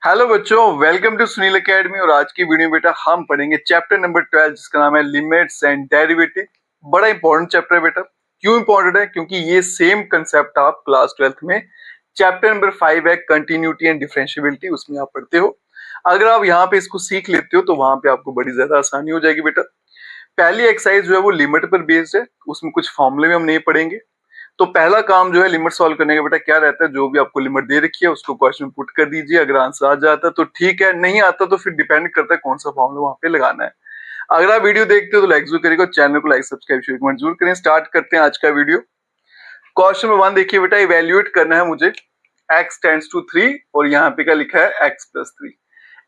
Hello बच्चों, welcome to Sunil academy. और आज की वीडियो में बेटा हम पढ़ेंगे चैप्टर नंबर 12 जिसका नाम है लिमिट्स एंड डेरिवेटिव। बड़ा इंपॉर्टेंट चैप्टर है बेटा। क्यों इंपॉर्टेंट है? क्योंकि ये सेम कंसेप्ट आप क्लास 12th में चैप्टर नंबर 5 है कंटिन्यूटी एंड डिफरेंशिएबिलिटी, उसमें आप पढ़ते हो। अगर आप यहाँ पे इसको सीख लेते हो तो वहां पे आपको बड़ी ज्यादा आसानी हो जाएगी बेटा। पहली एक्सरसाइज जो है वो लिमिट पर बेस्ड है, उसमें कुछ फॉर्मूले में हम नहीं पढ़ेंगे। तो पहला काम जो है लिमिट सॉल्व करने का बेटा क्या रहता है, जो भी आपको लिमिट दे रखी है उसको क्वेश्चन में पुट कर दीजिए। अगर आंसर आ जाता है तो ठीक है, नहीं आता तो फिर डिपेंड करता है कौन सा फॉर्मूला वहां पे लगाना है। अगर आप वीडियो देखते हो तो लाइक जरूर करिएगा, चैनल को लाइक सब्सक्राइब शेयर कमेंट जरूर करें। स्टार्ट करते हैं आज का वीडियो। क्वेश्चन नंबर 1 देखिए बेटा, इवेल्युएट करना है मुझे x टेंड्स टू 3 और यहाँ पे क्या लिखा है x प्लस 3।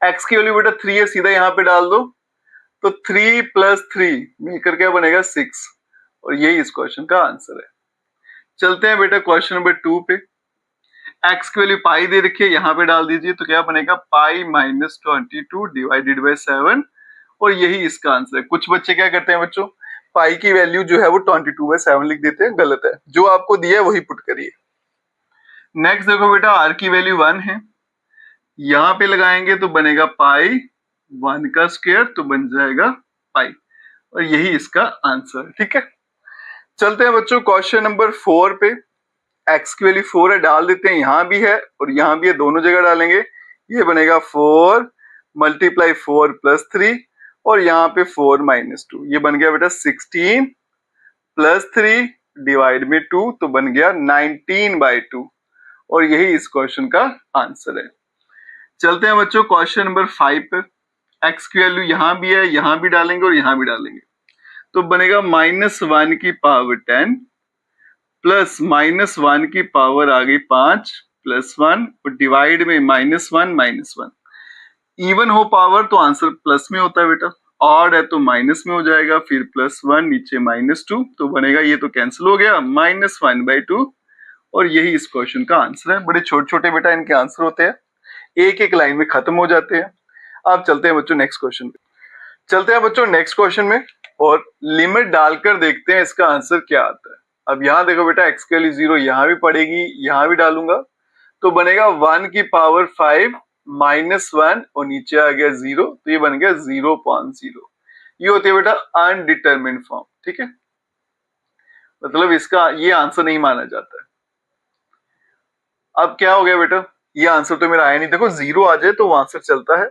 x की वैल्यू बेटा 3 है, सीधा यहाँ पे डाल दो। तो 3 प्लस 3 मिलकर क्या बनेगा 6, और यही इस क्वेश्चन का आंसर है। चलते हैं बेटा क्वेश्चन नंबर 2 पे। x की वैल्यू पाई दे रखी है, यहाँ पे डाल दीजिए तो क्या बनेगा पाई माइनस 22 डिवाइडेड बाई 7, और यही इसका आंसर है। कुछ बच्चे क्या करते हैं बच्चों, पाई की वैल्यू जो है वो 22/7 लिख देते हैं, गलत है। जो आपको दिया है वही पुट करिए। नेक्स्ट देखो बेटा, r की वैल्यू 1 है, यहाँ पे लगाएंगे तो बनेगा पाई 1 का स्क्वायर, तो बन जाएगा पाई, और यही इसका आंसर है। ठीक है, चलते हैं बच्चों क्वेश्चन नंबर 4 पे। x की वैल्यू 4 है, डाल देते हैं, यहाँ भी है और यहाँ भी है, दोनों जगह डालेंगे। ये बनेगा 4 मल्टीप्लाई 4 प्लस 3, और यहाँ पे 4 माइनस 2, ये बन गया बेटा 16 प्लस 3 डिवाइड में 2, तो बन गया 19/2, और यही इस क्वेश्चन का आंसर है। चलते हैं बच्चों क्वेश्चन नंबर 5 पे। x की वैल्यू यहाँ भी है, यहाँ भी डालेंगे और यहाँ भी डालेंगे, तो बनेगा -1 की पावर 10 प्लस -1 की पावर आ गई 5 प्लस 1, और डिवाइड में -1 इवन हो पावर तो आंसर प्लस में होता है बेटा, ऑड है तो माइनस में हो जाएगा, फिर +1 नीचे -2, तो बनेगा, ये तो कैंसिल हो गया, -1/2, और यही इस क्वेश्चन का आंसर है। बड़े छोटे छोटे बेटा इनके आंसर होते हैं, एक एक लाइन में खत्म हो जाते हैं। अब चलते हैं बच्चों नेक्स्ट क्वेश्चन पे। चलते हैं बच्चों नेक्स्ट क्वेश्चन में और लिमिट डालकर देखते हैं इसका आंसर क्या आता है। अब यहाँ देखो बेटा, x की वैल्यू 0 यहाँ भी पड़ेगी, यहाँ भी डालूंगा, तो बनेगा 1 की पावर 5 -1 और नीचे आ गया 0, तो ये बन गया 0.0। ये होती है बेटा अनडिटरमिन्ड फॉर्म। ठीक है, मतलब इसका ये आंसर नहीं माना जाता है। अब क्या हो गया बेटा, ये आंसर तो मेरा आया नहीं। देखो 0 आ जाए तो वो आंसर चलता है,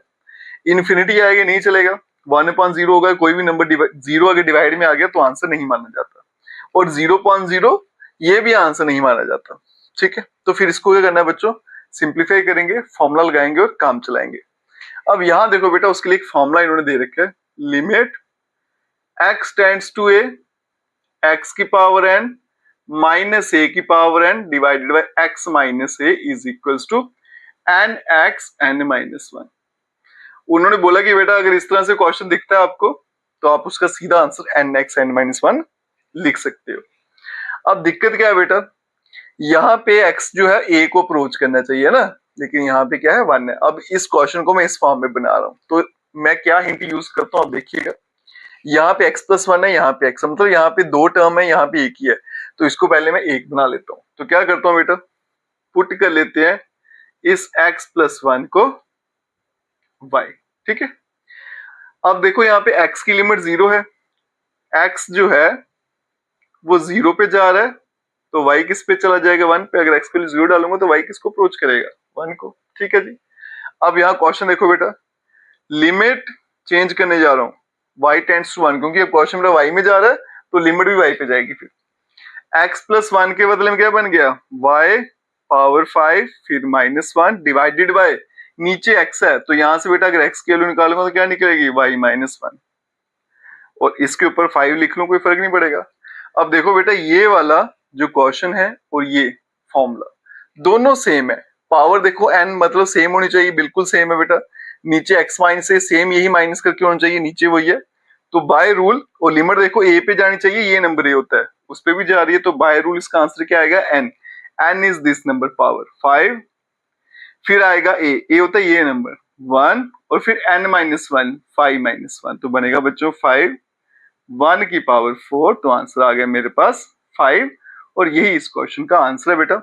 इन्फिनिटी आएगा नहीं चलेगा, 1/0 होगा, कोई भी नंबर 0 अगर डिवाइड में आ गया तो आंसर नहीं माना जाता, और 0.0 ये भी आंसर नहीं माना जाता। ठीक है, तो फिर इसको क्या करना है बच्चों, सिंप्लीफाई करेंगे, फॉर्मूला लगाएंगे और काम चलाएंगे। अब यहां देखो बेटा, उसके लिए एक फॉर्मूला इन्होंने दे रखा है, limit x tends to a x की पावर n माइनस a की power n divided by x minus a is equals to nx n-1। उन्होंने बोला कि बेटा अगर इस तरह से क्वेश्चन दिखता है आपको तो आप उसका सीधा आंसर nx n-1 लिख सकते हो। अब दिक्कत क्या है बेटा, यहाँ पे x जो है a को अप्रोच करना चाहिए ना, लेकिन यहाँ पे क्या है 1 है। अब इस क्वेश्चन को मैं इस फॉर्म में बना रहा हूँ, तो मैं क्या हिंट यूज करता हूँ आप देखिएगा। यहाँ पे x + 1 है, यहाँ पे x, मतलब यहाँ पे 2 टर्म है, यहाँ पे एक ही है, तो इसको पहले मैं 1 बना लेता हूँ। तो क्या करता हूँ बेटा, पुट कर लेते हैं इस x + 1 को y। ठीक है, अब देखो यहाँ पे x की लिमिट 0 है, x जो है वो 0 पे जा रहा है, तो y किस पे चला जाएगा 1 पे। अगर x के लिए 0 डालूंगा तो y किसको अप्रोच करेगा 1 को। ठीक है जी, अब यहाँ क्वेश्चन देखो बेटा, लिमिट चेंज करने जा रहा हूँ y टेंड्स टू 1, क्योंकि क्वेश्चन मेरा y में जा रहा है तो लिमिट भी y पे जाएगी। फिर x + 1 के बदले में क्या बन गया y पावर 5 फिर -1 डिवाइडेड बाय, नीचे x है तो यहाँ से बेटा अगर x की वैल्यू निकालूंगा तो क्या निकलेगी y -1, और इसके ऊपर 5 लिख लूं कोई फर्क नहीं पड़ेगा। अब देखो बेटा, ये वाला जो क्वेश्चन है और ये फॉर्मूला दोनों सेम है, पावर देखो n मतलब सेम होनी चाहिए, बिल्कुल सेम है बेटा। नीचे x माइनस से सेम यही माइनस करके होना चाहिए, नीचे वही है, तो बाय रूल, और लिमिट देखो a पे जानी चाहिए, ये नंबर a होता है, उस पे भी जा रही है, तो बाय रूल इसका आंसर क्या आएगा n is this number power 5, फिर आएगा a होता है ये नंबर 1, और फिर n-1 5 - 1, तो बनेगा बच्चों 5 1 की पावर 4, तो आंसर आ गया मेरे पास 5, और यही इस क्वेश्चन का आंसर है बेटा।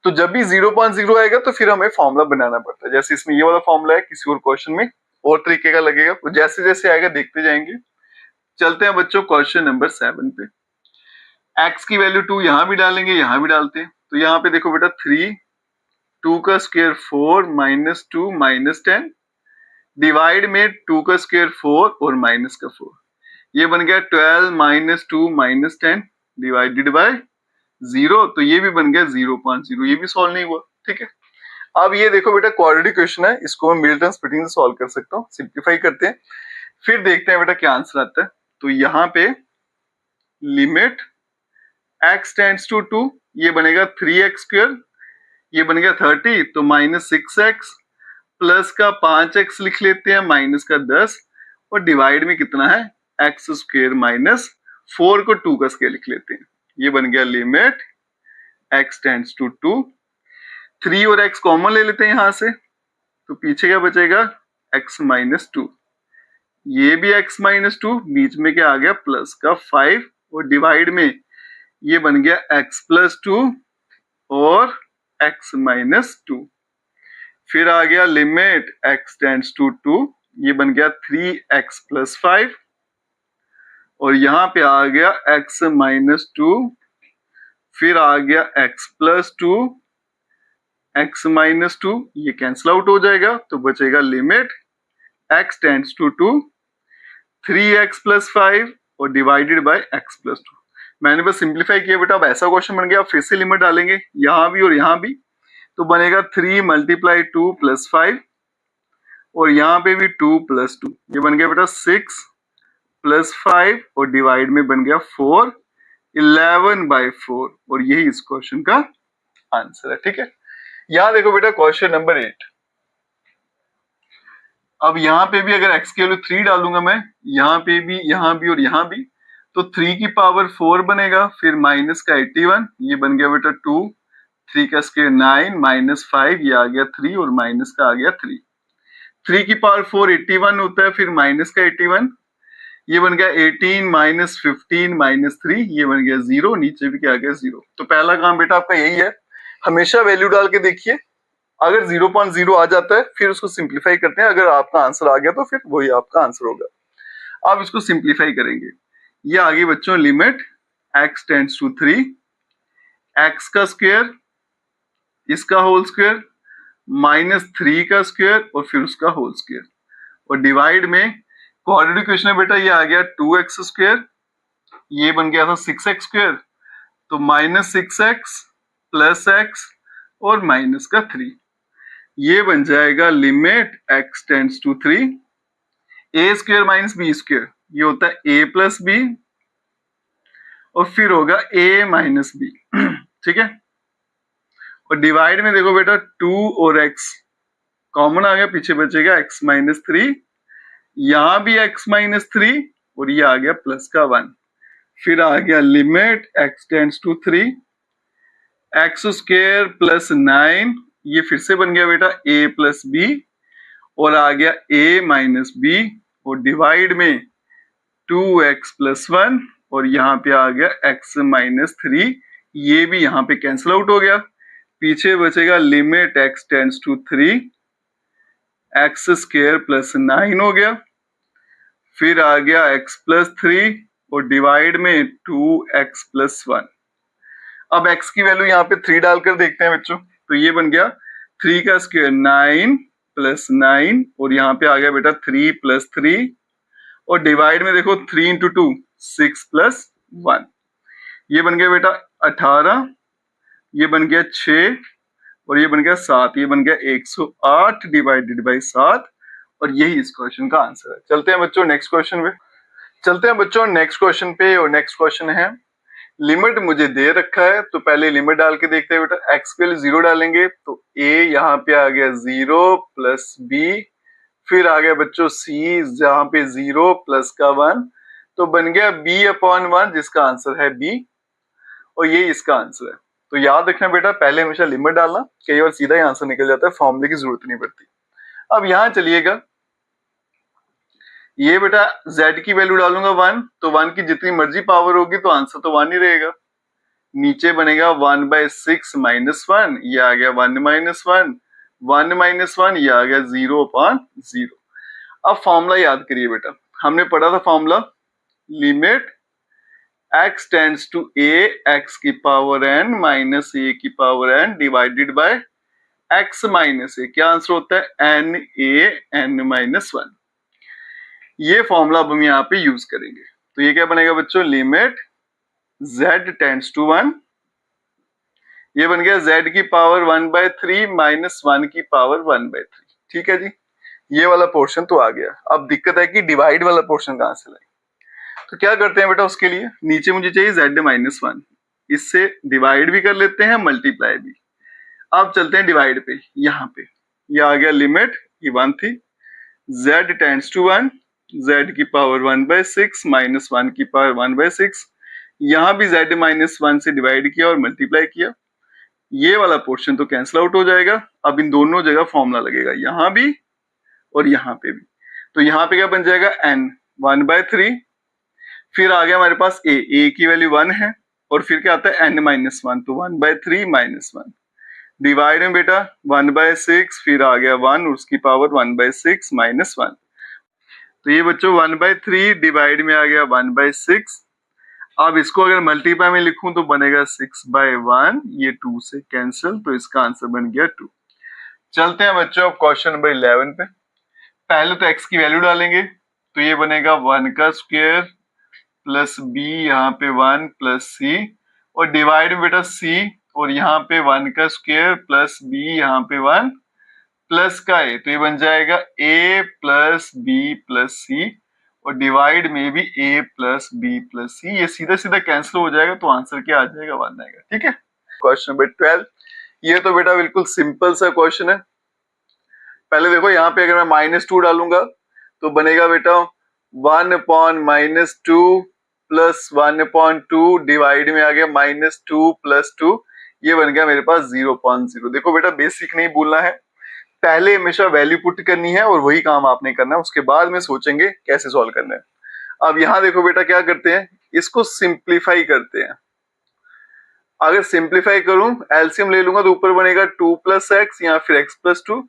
तो जब भी 0.0 आएगा तो फिर हमें फॉर्मूला बनाना पड़ता है। जैसे इसमें ये वाला फॉर्मूला है, किसी और क्वेश्चन में और तरीके का लगेगा, तो जैसे जैसे आएगा देखते जाएंगे। चलते हैं बच्चों क्वेश्चन नंबर 7 पे। x की वैल्यू 2 यहाँ भी डालेंगे, यहाँ भी डालते हैं। तो यहाँ पे देखो बेटा 3, 2 का स्क्वायर 4 माइनस 2 माइनस 10, डिवाइड में 2 का स्क्वायर 4 और माइनस का 4, ये बन गया 12 माइनस 2 माइनस 10 डिवाइडेड बाय 0, तो ये भी बन गया 0.0, ये भी सॉल्व नहीं हुआ। ठीक है, अब ये देखो बेटा क्वाड्रेटिक क्वेश्चन है, इसको मैं मिल्टन स्प्लिटिंग से सॉल्व कर सकता हूँ। सिंप्लीफाई करते हैं, फिर देखते हैं बेटा क्या आंसर आता है। तो यहाँ पे लिमिट x टेंड्स टू 2, ये बनेगा 3x स्क्वायर, ये बन गया 30, तो माइनस 6x, प्लस का 5x लिख लेते हैं, माइनस का 10, और डिवाइड में कितना है x स्क्वायर माइनस 4 को 2 का स्क्वायर लिख लेते हैं, ये बन गया लिमिट x टेंड्स टू 2। 3 और x कॉमन ले लेते हैं यहां से, तो पीछे क्या बचेगा x माइनस 2, ये भी x माइनस 2, बीच में क्या आ गया प्लस का 5, और डिवाइड में ये बन गया x प्लस 2 और x माइनस 2। फिर आ गया लिमिट x टेंड्स टू 2, ये बन गया 3x प्लस 5, और यहां पे आ गया x माइनस 2, फिर आ गया x प्लस 2, x माइनस 2, ये कैंसिल आउट हो जाएगा, तो बचेगा limit x tends to 2, 3x plus 5 और डिवाइडेड बाय x प्लस 2। मैंने बस सिंप्लीफाई किया बेटा। अब ऐसा क्वेश्चन बन गया, फिर से लिमिट डालेंगे यहां भी और यहां भी, तो बनेगा 3 मल्टीप्लाई 2 प्लस 5, और यहाँ पे भी 2 प्लस 2, ये बन गया बेटा 6 प्लस 5, और डिवाइड में बन गया 4, 11/4, और यही इस क्वेश्चन का आंसर है। ठीक है, यहां देखो बेटा क्वेश्चन नंबर 8। अब यहाँ पे भी अगर x की वैल्यू 3 डालूंगा मैं, यहाँ पे भी, यहाँ भी और यहाँ भी, तो 3 की पावर 4 बनेगा, फिर माइनस का 81, ये बन गया बेटा 2, 3 का स्क्वायर 9 माइनस 5, ये आ गया 3, और माइनस का आ गया 3। 3 की पावर 4 81 होता है, फिर माइनस का 81, ये बन गया 18 माइनस 15 माइनस 3, ये बन गया 0, नीचे भी क्या आ गया 0। तो पहला काम बेटा आपका यही है, हमेशा वैल्यू डाल के देखिए, अगर 0.0 आ जाता है फिर उसको सिंप्लीफाई करते हैं, अगर आपका आंसर आ गया तो फिर वही आपका आंसर होगा। अब इसको सिंप्लीफाई करेंगे, ये आ गई बच्चों limit x tends to 3, x का स्क्वायर, इसका होल स्क्वायर, माइनस 3 का स्क्वायर और फिर उसका होल स्क्वायर, और डिवाइड में क्वाड्रेटिक इक्वेशन है बेटा, ये आ गया 2x स्क्वायर, ये बन गया था 6x स्क्वायर, तो माइनस 6x प्लस x और माइनस का 3, ये बन जाएगा limit x tends to 3, a square minus b square, ये होता है a प्लस b, और फिर होगा a माइनस b। ठीक है, और डिवाइड में देखो बेटा 2 और x कॉमन आ गया, पीछे बचेगा x माइनस 3, यहां भी x माइनस 3, और ये आ गया प्लस का 1, फिर आ गया limit x tends to 3, x square plus 9, ये फिर से बन गया बेटा a प्लस b, और आ गया a माइनस b, और डिवाइड में 2x प्लस 1, और यहाँ पे आ गया x माइनस 3, ये भी यहाँ पे कैंसिल आउट हो गया, पीछे बचेगा limit x tends to 3, x square plus 9 हो गया, फिर आ गया x प्लस 3, और डिवाइड में 2x प्लस 1। अब x की वैल्यू यहाँ पे 3 डालकर देखते हैं बच्चों, तो ये बन गया 3 का स्क्वायर 9 प्लस 9, और यहाँ पे आ गया बेटा 3 प्लस 3, और डिवाइड में देखो 3 इंटू 2 6 प्लस 1, ये बन गया बेटा 18, ये बन गया 6, और ये बन गया 7, ये बन गया 108 डिवाइडेड बाई 7, और यही इस क्वेश्चन का आंसर है। चलते हैं बच्चों नेक्स्ट क्वेश्चन पे, चलते हैं बच्चों नेक्स्ट क्वेश्चन पे, और नेक्स्ट क्वेश्चन है लिमिट मुझे दे रखा है, तो पहले लिमिट डाल के देखते हैं बेटा। x के लिए 0 डालेंगे तो a यहाँ पे आ गया 0 प्लस b, फिर आ गया बच्चों c जहाँ पे 0 प्लस का 1, तो बन गया b/1 जिसका आंसर है b, और ये इसका आंसर है। तो याद रखना बेटा, पहले हमेशा लिमिट डालना, कई बार सीधा ही आंसर निकल जाता है, फॉर्मूले की जरूरत नहीं पड़ती। अब यहाँ चलिएगा, ये बेटा z की वैल्यू डालूंगा 1, तो 1 की जितनी मर्जी पावर होगी तो आंसर तो 1 ही रहेगा। नीचे बनेगा 1/6 -1, ये आ गया 1 - 1, 1 - 1, ये आ गया 0/0। अब फॉर्मूला याद करिए बेटा, हमने पढ़ा था formula, limit x tends to a x की पावर n माइनस a की power n divided by x minus a। क्या आंसर होता है? n a n minus 1। ये फॉर्मूला अब हम यहाँ पे यूज करेंगे। तो ये क्या बनेगा बच्चों? लिमिट z टेंड्स टू 1, ये बन गया z की पावर 1/3 माइनस 1 की पावर 1/3। ठीक है जी, ये वाला पोर्शन तो आ गया। अब दिक्कत है कि डिवाइड वाला पोर्शन कहां से लाए। तो क्या करते हैं बेटा, उसके लिए नीचे मुझे चाहिए z माइनस 1, इससे डिवाइड भी कर लेते हैं, मल्टीप्लाई भी। अब चलते हैं डिवाइड पे। यहाँ पे ये आ गया लिमिट, ये 1 थी, z टेंड्स टू 1, z की पावर 1/6 माइनस 1 की पावर 1/6। यहाँ भी z माइनस 1 से डिवाइड किया और मल्टीप्लाई किया। ये वाला पोर्शन तो कैंसिल आउट हो जाएगा। अब इन दोनों जगह फॉर्मूला लगेगा, यहाँ भी और यहाँ पे भी। तो यहाँ पे क्या बन जाएगा? n 1/3, फिर आ गया हमारे पास a की वैल्यू 1 है, और फिर क्या आता है? n माइनस 1, तो 1/3 माइनस 1 डिवाइड में बेटा 1/6, फिर आ गया 1 उसकी पावर 1/6 माइनस 1। तो ये बच्चों 1/3 डिवाइड में आ गया 1/6। अब इसको अगर मल्टीप्लाई में लिखूं तो बनेगा 6/1, ये 2 से कैंसिल, तो इसका आंसर बन गया 2। चलते हैं बच्चों अब क्वेश्चन नंबर 11 पे। पहले तो x की वैल्यू डालेंगे, तो ये बनेगा 1 का स्क्वायर प्लस b, यहाँ पे 1 प्लस c, और डिवाइड में बेटा c, और यहाँ पे 1 का स्क्वायर प्लस b, यहाँ पे 1 प्लस का a, तो ये बन जाएगा a plus b plus c, और डिवाइड में भी a plus b plus c। ये सीधा सीधा कैंसिल हो जाएगा, तो आंसर क्या आ जाएगा? 1 आएगा। ठीक है, क्वेश्चन नंबर 12। ये तो बेटा बिल्कुल सिंपल सा क्वेश्चन है। पहले देखो यहाँ पे अगर मैं -2 डालूंगा तो बनेगा बेटा 1/-2 प्लस 1/2 डिवाइड में आ गया -2 प्लस 2, ये बन गया मेरे पास 0.0। देखो बेटा बेसिक नहीं भूलना है, पहले हमेशा वैल्यू पुट करनी है और वही काम आपने करना है, उसके बाद में सोचेंगे कैसे सॉल्व करना है। अब यहाँ देखो बेटा क्या करते हैं, इसको सिंप्लीफाई करते हैं। अगर सिंप्लीफाई करूं, एलसीएम ले लूंगा तो ऊपर बनेगा 2 + x या फिर x + 2,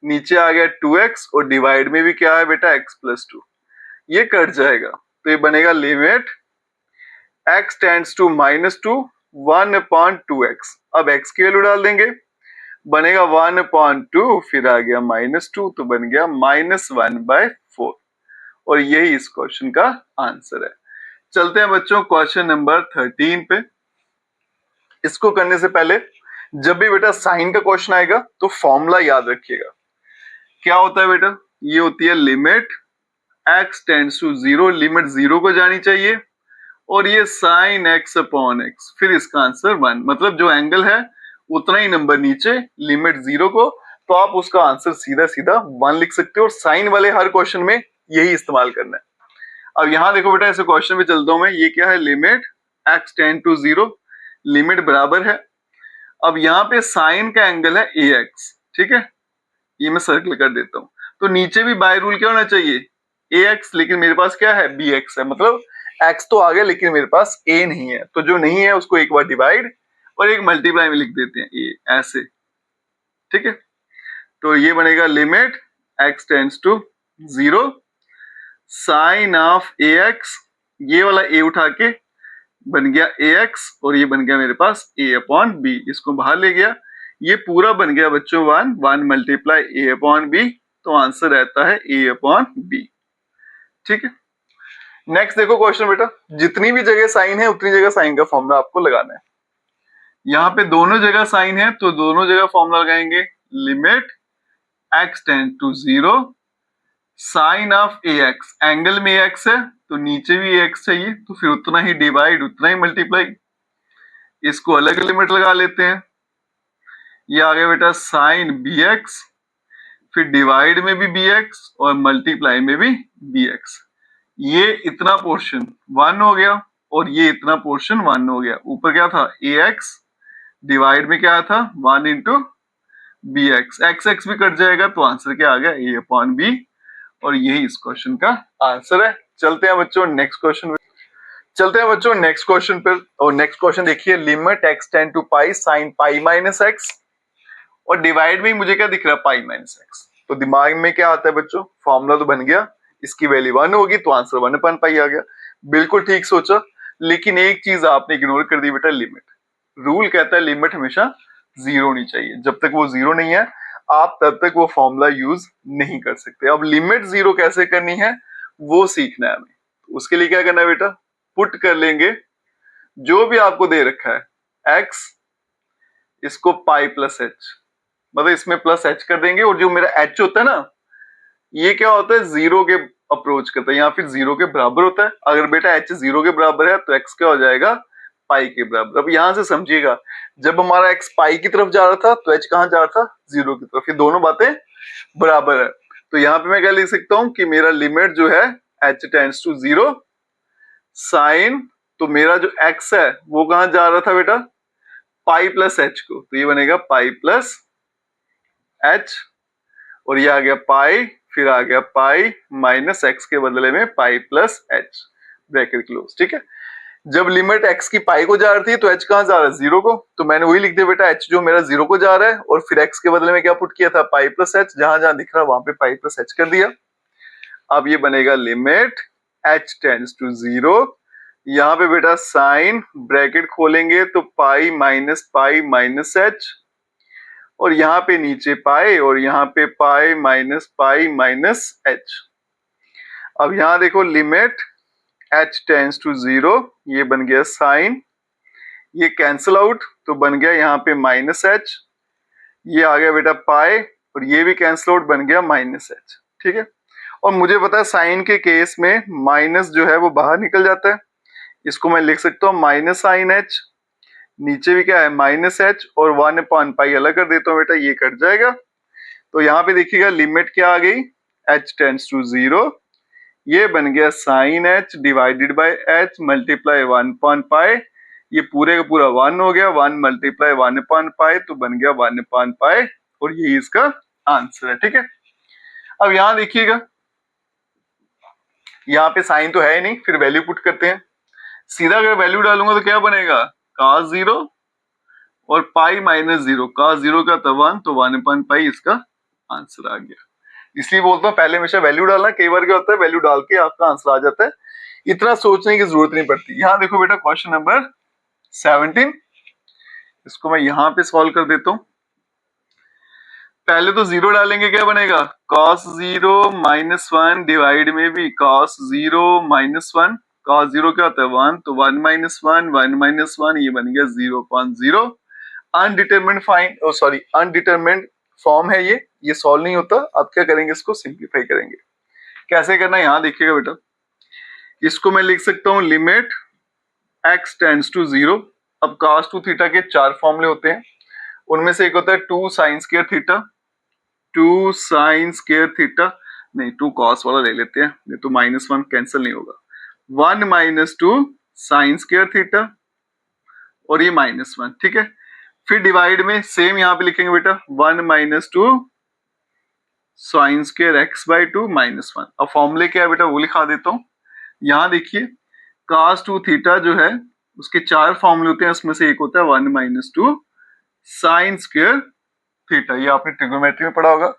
नीचे आ गया 2x, और डिवाइड में भी क्या है बेटा? x + 2। ये कट जाएगा, तो ये बनेगा limit x tends to -2 1/2x। अब x की वैल्यू डाल देंगे, बनेगा 1/2, फिर आ गया -2, तो बन गया -1/4, और यही इस क्वेश्चन का आंसर है। चलते हैं बच्चों क्वेश्चन नंबर 13 पे। इसको करने से पहले जब भी बेटा साइन का क्वेश्चन आएगा तो फॉर्मूला याद रखिएगा। क्या होता है बेटा? ये होती है limit x tends to 0, limit 0 को जानी चाहिए, और ये साइन x/x, फिर इसका आंसर 1। मतलब जो एंगल है उतना ही नंबर नीचे, लिमिट 0 को, तो आप उसका आंसर सीधा सीधा 1 लिख सकते हो, और साइन वाले हर क्वेश्चन में यही इस्तेमाल करना है। अब यहाँ देखो बेटा ऐसे क्वेश्चन पे चलता हूं मैं, ये क्या है? Limit x tend to 0, limit बराबर है। अब यहाँ पे साइन का एंगल है ax, ठीक है, ये मैं सर्कल कर देता हूँ। तो नीचे भी बाय रूल क्या होना चाहिए? ax, लेकिन मेरे पास क्या है? bx है, मतलब x तो आ गया लेकिन मेरे पास a नहीं है, तो जो नहीं है उसको एक बार डिवाइड और एक मल्टीप्लाई में लिख देते हैं a, ऐसे। ठीक है, तो ये बनेगा limit x tends to 0 sine of ax, ये वाला a उठा के बन गया ax, और ये बन गया मेरे पास a/b, इसको बाहर ले गया, ये पूरा बन गया बच्चों 1 मल्टीप्लाई a/b, तो आंसर रहता है a/b। ठीक है, नेक्स्ट देखो क्वेश्चन बेटा, जितनी भी जगह साइन है उतनी जगह साइन का फॉर्मूला आपको लगाना है। यहाँ पे दोनों जगह साइन है तो दोनों जगह फॉर्मूला लगाएंगे, limit x tend to 0 sine of ax, angle में ax है तो नीचे भी ax चाहिए, तो फिर उतना ही डिवाइड उतना ही मल्टीप्लाई, इसको अलग लिमिट लगा लेते हैं। ये आ गया बेटा साइन bx, फिर डिवाइड में भी bx और मल्टीप्लाई में भी bx। ये इतना पोर्शन 1 हो गया और ये इतना पोर्शन 1 हो गया। ऊपर क्या था? ax, डिवाइड में क्या था? 1 इंटू bx, x भी कट जाएगा तो आंसर क्या आ गया? a/b, और यही इस क्वेश्चन का आंसर है। चलते हैं बच्चों नेक्स्ट क्वेश्चन में। चलते हैं बच्चों नेक्स्ट क्वेश्चन पर। और नेक्स्ट क्वेश्चन देखिए, limit x tend to pi sine pi minus x, और डिवाइड में मुझे क्या दिख रहा है, पाई माइनस एक्स। तो दिमाग में क्या आता है बच्चों, फॉर्मूला तो बन गया, इसकी वैल्यू 1 होगी तो आंसर 1/पाई आ गया। बिल्कुल ठीक सोचा, लेकिन एक चीज आपने इग्नोर कर दी बेटा, लिमिट। रूल कहता है लिमिट हमेशा 0 होनी चाहिए, जब तक वो 0 नहीं है आप तब तक वो फॉर्मूला यूज नहीं कर सकते। अब लिमिट 0 कैसे करनी है वो सीखना है हमें। उसके लिए क्या करना है बेटा, पुट कर लेंगे जो भी आपको दे रखा है x, इसको पाई प्लस एच, मतलब इसमें प्लस एच कर देंगे, और जो मेरा एच होता है ना, ये क्या होता है, 0 के अप्रोच करता है या फिर 0 के बराबर होता है। अगर बेटा एच 0 के बराबर है तो एक्स क्या हो जाएगा, पाई के बराबर। अब यहां से समझिएगा, जब हमारा एक्स पाई की तरफ जा रहा था तो एच कहां जा रहा था, 0 की तरफ। ये दोनों बातें बराबर है। तो यहाँ पे मैं क्या लिख सकता हूं कि मेरा लिमिट जो है एच टेंड्स टू 0 साइन, तो मेरा जो एक्स है वो कहां जा रहा था बेटा, पाई प्लस एच को, तो ये बनेगा पाई प्लस एच, और ये आ गया पाई, फिर आ गया पाई माइनस एक्स के बदले में pi plus H, bracket close. ठीक है, जब लिमिट एक्स की पाई को जा रही थी तो एच कहां जा रहा है, 0 को, तो मैंने वही लिख दिया बेटा, एच जो मेरा 0 को जा रहा है, और फिर एक्स के बदले में क्या पुट किया था, पाई प्लस एच, जहां जहां दिख रहा है वहां पे पाई प्लस एच कर दिया। अब ये बनेगा लिमिट एच टेंड्स टू 0, यहाँ पे बेटा साइन ब्रैकेट खोलेंगे तो पाई माइनस एच, और यहाँ पे नीचे पाई, और यहाँ पे पाई माइनस एच। अब यहाँ देखो लिमिट एच टेंड्स टू 0, ये बन गया साइन, ये कैंसिल आउट तो बन गया यहाँ पे माइनस एच, ये आ गया बेटा पाई, और ये भी कैंसिल आउट बन गया माइनस एच। ठीक है, और मुझे पता है साइन के केस में माइनस जो है वो बाहर निकल जाता है, इसको मैं लिख सकता हूँ माइनस साइन एच, नीचे भी क्या है माइनस एच, और 1/पाई अलग कर देता हूँ बेटा, ये कट जाएगा। तो यहाँ पे देखिएगा लिमिट क्या आ गई, एच टेंड्स टू 0, ये बन गया sine H divided by H multiply 1/पाई, ये पूरे का पूरा 1 हो गया, 1 मल्टीप्लाई 1/पाई तो बन गया 1/पाई, और यही इसका आंसर है। ठीक है, अब यहाँ देखिएगा, यहाँ पे साइन तो है ही नहीं, फिर वैल्यू पुट करते हैं। सीधा अगर वैल्यू डालूंगा तो क्या बनेगा, cos 0 और पाई माइनस 0, cos 0 का था 1 तो 1/पाई इसका आंसर आ गया। इसलिए बोलता हूँ पहले हमेशा वैल्यू डालना, कई बार क्या होता है वैल्यू डाल के आपका आंसर आ जाता है, इतना सोचने की जरूरत नहीं पड़ती। यहाँ देखो बेटा क्वेश्चन नंबर 17, इसको मैं यहाँ पे सॉल्व कर देता हूँ। पहले तो 0 डालेंगे, क्या बनेगा, cos 0 -1 डिवाइड में भी cos 0 -1, cos 0 क्या होता है 1 तो 1 - 1 ये बन गया 0.0। अनडिटरमिन्ड अनडिटरमिन्ड फॉर्म है ये सॉल्व नहीं होता। अब क्या करेंगे, इसको सिंप्लीफाई करेंगे। कैसे करना है यहाँ देखिएगा बेटा, इसको मैं लिख सकता हूँ लिमिट x टेंड्स टू 0। अब cos 2 थीटा के 4 फॉर्मूले होते हैं, उनमें से एक होता है 2 sin square theta, 2 sin square theta, नहीं 2 cos वाला ले लेते हैं, नहीं तो -1 कैंसिल नहीं होगा, 1 - 2 sin स्क्वायर थीटा, और ये -1। ठीक है, फिर डिवाइड में सेम यहाँ पे लिखेंगे बेटा 1 - 2 साइन स्क्वायर x/2 -1। अब फॉर्मूले क्या है बेटा वो लिखा देता हूँ। यहाँ देखिए cos 2 थीटा जो है उसके 4 फॉर्मूले होते हैं, उसमें से एक होता है 1 - 2 साइन स्क्वायर थीटा, ये आपने ट्रिग्नोमेट्री में पढ़ा होगा।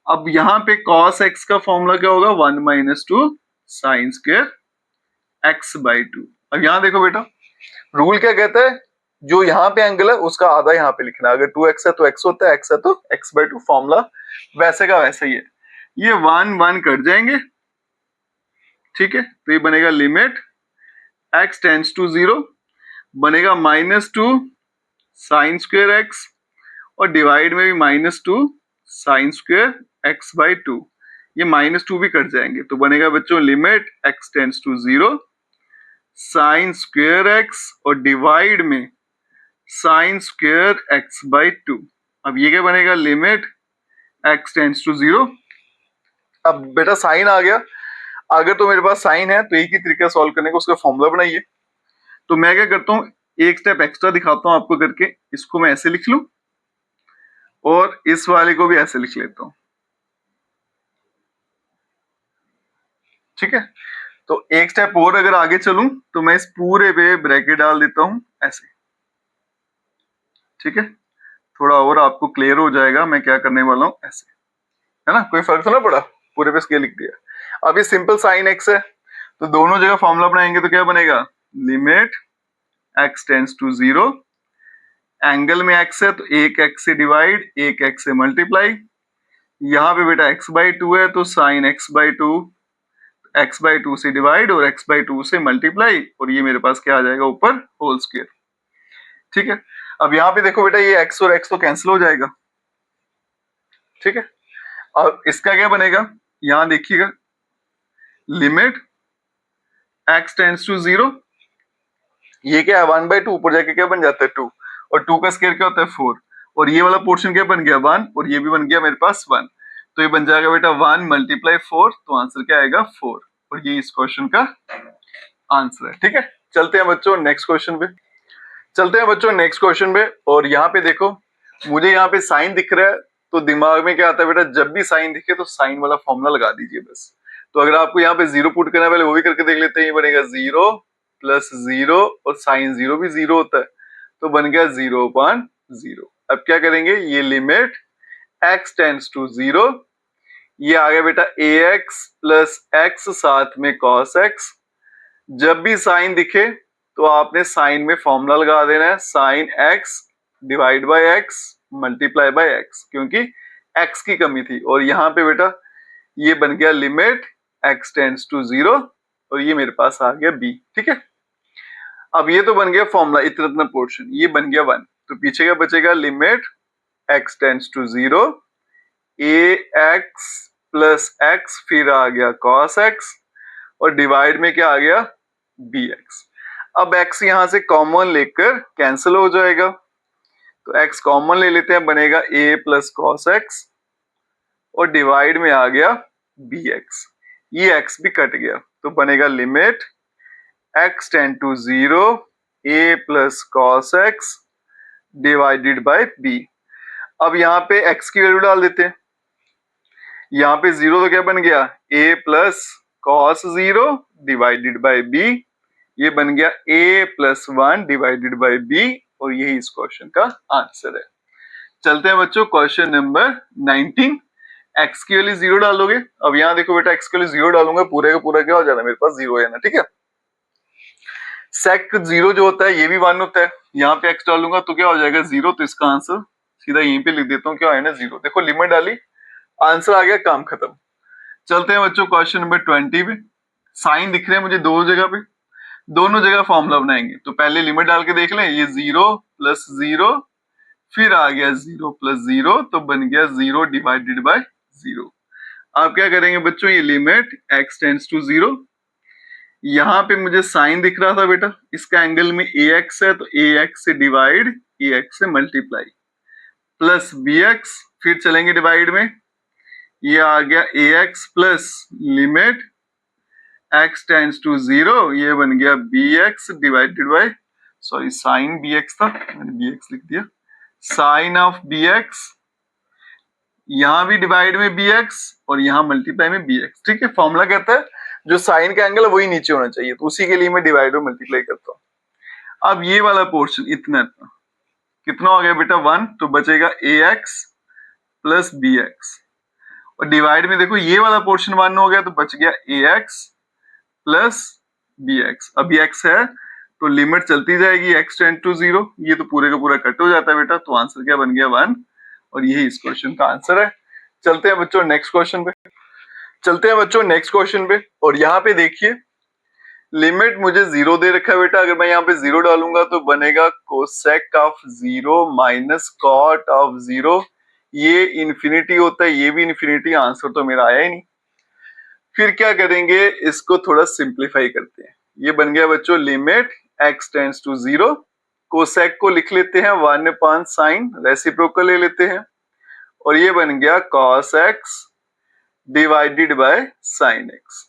अब यहाँ पे cos x का फॉर्मूला क्या होगा, 1 - 2 साइन स्क्वायर x/2। अब यहाँ देखो बेटा रूल क्या कहता है, जो यहाँ पे एंगल है उसका आधा यहाँ पे लिखना है। अगर 2x है तो x होता है, x है तो x/2, फॉर्मूला वैसे का वैसे ही है। ये 1 कट जाएंगे। ठीक है, तो ये बनेगा लिमिट x टेंड्स टू 0, बनेगा -2 साइन स्क्वायर x, और डिवाइड में भी -2 साइन स्क्वायर x/2, ये -2 भी कट जाएंगे, तो बनेगा बच्चों limit x tends to 0 sine square x, और डिवाइड में साइन स्क्वायर x/2। अब ये क्या बनेगा, लिमिट x टेंड्स टू 0। अब बेटा साइन आ गया, अगर तो मेरे पास साइन है तो एक ही तरीका सॉल्व करने का, उसका फॉर्मूला बनाइए। तो मैं क्या करता हूँ, एक स्टेप एक्स्ट्रा दिखाता हूँ आपको करके, इसको मैं ऐसे लिख लूं और इस वाले को भी ऐसे लिख लेता हूं। ठीक है, तो एक स्टेप और अगर आगे चलूं तो मैं इस पूरे पे ब्रैकेट डाल देता हूं ऐसे, ठीक है। थोड़ा और आपको क्लियर हो जाएगा मैं क्या करने वाला हूं, ऐसे, है ना, कोई फर्क तो ना पड़ा, पूरे पे स्केल लिख दिया। अब ये सिंपल साइन एक्स है, तो दोनों जगह फॉर्मूला बनाएंगे तो क्या बनेगा, limit x tends to zero, angle में एक्स है तो एक एक्स से डिवाइड, एक एक्स से मल्टीप्लाई, यहाँ पे बेटा x बाई टू है तो sine x by two, x by two से डिवाइड और x बाई टू से मल्टीप्लाई, और ये मेरे पास क्या आ जाएगा ऊपर, होल स्क्वायर, ठीक है। अब यहाँ पे देखो बेटा ये x और x तो कैंसिल हो जाएगा, ठीक है। अब इसका क्या बनेगा, यहाँ देखिएगा, limit x tends to zero, ये क्या है 1/2, ऊपर जाके क्या बन जाता है 2, और 2 का स्क्वायर क्या होता है 4, और ये वाला पोर्शन क्या बन गया 1, और ये भी बन गया मेरे पास 1, तो ये बन जाएगा बेटा 1 मल्टीप्लाई 4, तो आंसर क्या आएगा 4, और ये इस क्वेश्चन का आंसर है, ठीक है। चलते हैं बच्चों नेक्स्ट क्वेश्चन पे, चलते हैं बच्चों नेक्स्ट क्वेश्चन पे। और यहाँ पे देखो मुझे यहाँ पे साइन दिख रहा है, तो दिमाग में क्या आता है बेटा, जब भी साइन दिखे तो साइन वाला फॉर्मूला लगा दीजिए बस। तो अगर आपको यहाँ पे जीरो पुट करना है, पहले वो भी करके देख लेते हैं, ये बनेगा 0 प्लस 0, और साइन 0 भी 0 होता है, तो बन गया 0/0। अब क्या करेंगे, ये लिमिट x टेंड्स टू 0, ये आ गया बेटा ax प्लस x साथ में cos x, जब भी साइन दिखे तो आपने साइन में फॉर्मूला लगा देना है, sine x divide by x multiply by x, क्योंकि x की कमी थी। और यहाँ पे बेटा ये बन गया लिमिट x टेंड्स टू 0, और ये मेरे पास आ गया b, ठीक है। अब ये तो बन गया फॉर्मूला, इतना इतना पोर्शन, ये बन गया 1, तो पीछे क्या बचेगा, limit x tends to 0, ax plus x, फिर आ गया cos x, और डिवाइड में क्या आ गया bx। अब x यहां से कॉमन लेकर कैंसिल हो जाएगा, तो x कॉमन ले लेते हैं, बनेगा a प्लस cos x, और डिवाइड में आ गया bx, ये x भी कट गया, तो बनेगा limit x tend to 0, a plus cos x divided by b। अब यहाँ पे x की वैल्यू डाल देते हैं, यहाँ पे 0 तो क्या बन गया, a plus cos 0 divided by b, ये बन गया a plus 1 divided by b, और यही इस क्वेश्चन का आंसर है। चलते हैं बच्चों क्वेश्चन नंबर 19, x की वैल्यू 0 डालोगे। अब यहाँ देखो बेटा x की वैल्यू 0 डालूंगा, पूरे का पूरा क्या हो जाना, मेरे पास 0 हो जाना, ठीक है। sec 0 जो होता है ये भी 1 होता है, यहाँ पे x डालूंगा तो क्या हो जाएगा 0, तो इसका आंसर सीधा यहीं पे लिख देता हूँ, क्या है ना 0, देखो लिमिट डाली, आंसर आ गया, काम खत्म। चलते हैं बच्चों क्वेश्चन नंबर 20 पे, साइन दिख रहे हैं मुझे दो जगह पे, दोनों जगह फॉर्मूला बनाएंगे, तो पहले लिमिट डाल के देख लें, ये 0 प्लस 0, फिर आ गया 0 प्लस 0, तो बन गया 0 डिवाइडेड बाय 0। आप क्या करेंगे बच्चों, ये लिमिट x टेंड्स टू 0, यहाँ पे मुझे साइन दिख रहा था बेटा, इसका एंगल में ax है, तो ax से डिवाइड, ax से मल्टीप्लाई, प्लस bx, फिर चलेंगे डिवाइड में, ये आ गया ax plus limit x tends to 0, ये बन गया bx divided by, sorry sine bx था, मैंने bx लिख दिया, साइन ऑफ bx, यहां भी डिवाइड में bx और यहां मल्टीप्लाई में bx, ठीक है। फॉर्मूला कहता है जो साइन का एंगल है वही नीचे होना चाहिए, तो उसी के लिए मैं डिवाइड और मल्टीप्लाई करता हूं। अब ये वाला पोर्शन इतना इतना कितना हो गया बेटा 1, तो बचेगा ax प्लस bx, और डिवाइड में देखो ये वाला पोर्शन 1 हो गया, तो बच गया ax प्लस bx। अब ये x है तो लिमिट चलती जाएगी, x टेंड टू 0, ये तो पूरे का पूरा कट हो जाता है बेटा, तो आंसर क्या बन गया 1, और यही इस क्वेश्चन का आंसर है। चलते हैं बच्चों नेक्स्ट क्वेश्चन पे, चलते हैं बच्चों नेक्स्ट क्वेश्चन पे, और यहाँ पे देखिए लिमिट मुझे 0 दे रखा है बेटा, अगर मैं यहाँ पे 0 डालूंगा तो बनेगा cosec of 0 minus cot of 0, ये इन्फिनिटी होता है, ये भी इन्फिनिटी, आंसर तो मेरा आया ही नहीं। फिर क्या करेंगे, इसको थोड़ा सिंप्लीफाई करते हैं, ये बन गया बच्चों limit x tends to 0, cosec को लिख लेते हैं 1 साइन, रेसिप्रोकल ले लेते हैं, और ये बन गया cos x divided by sine x,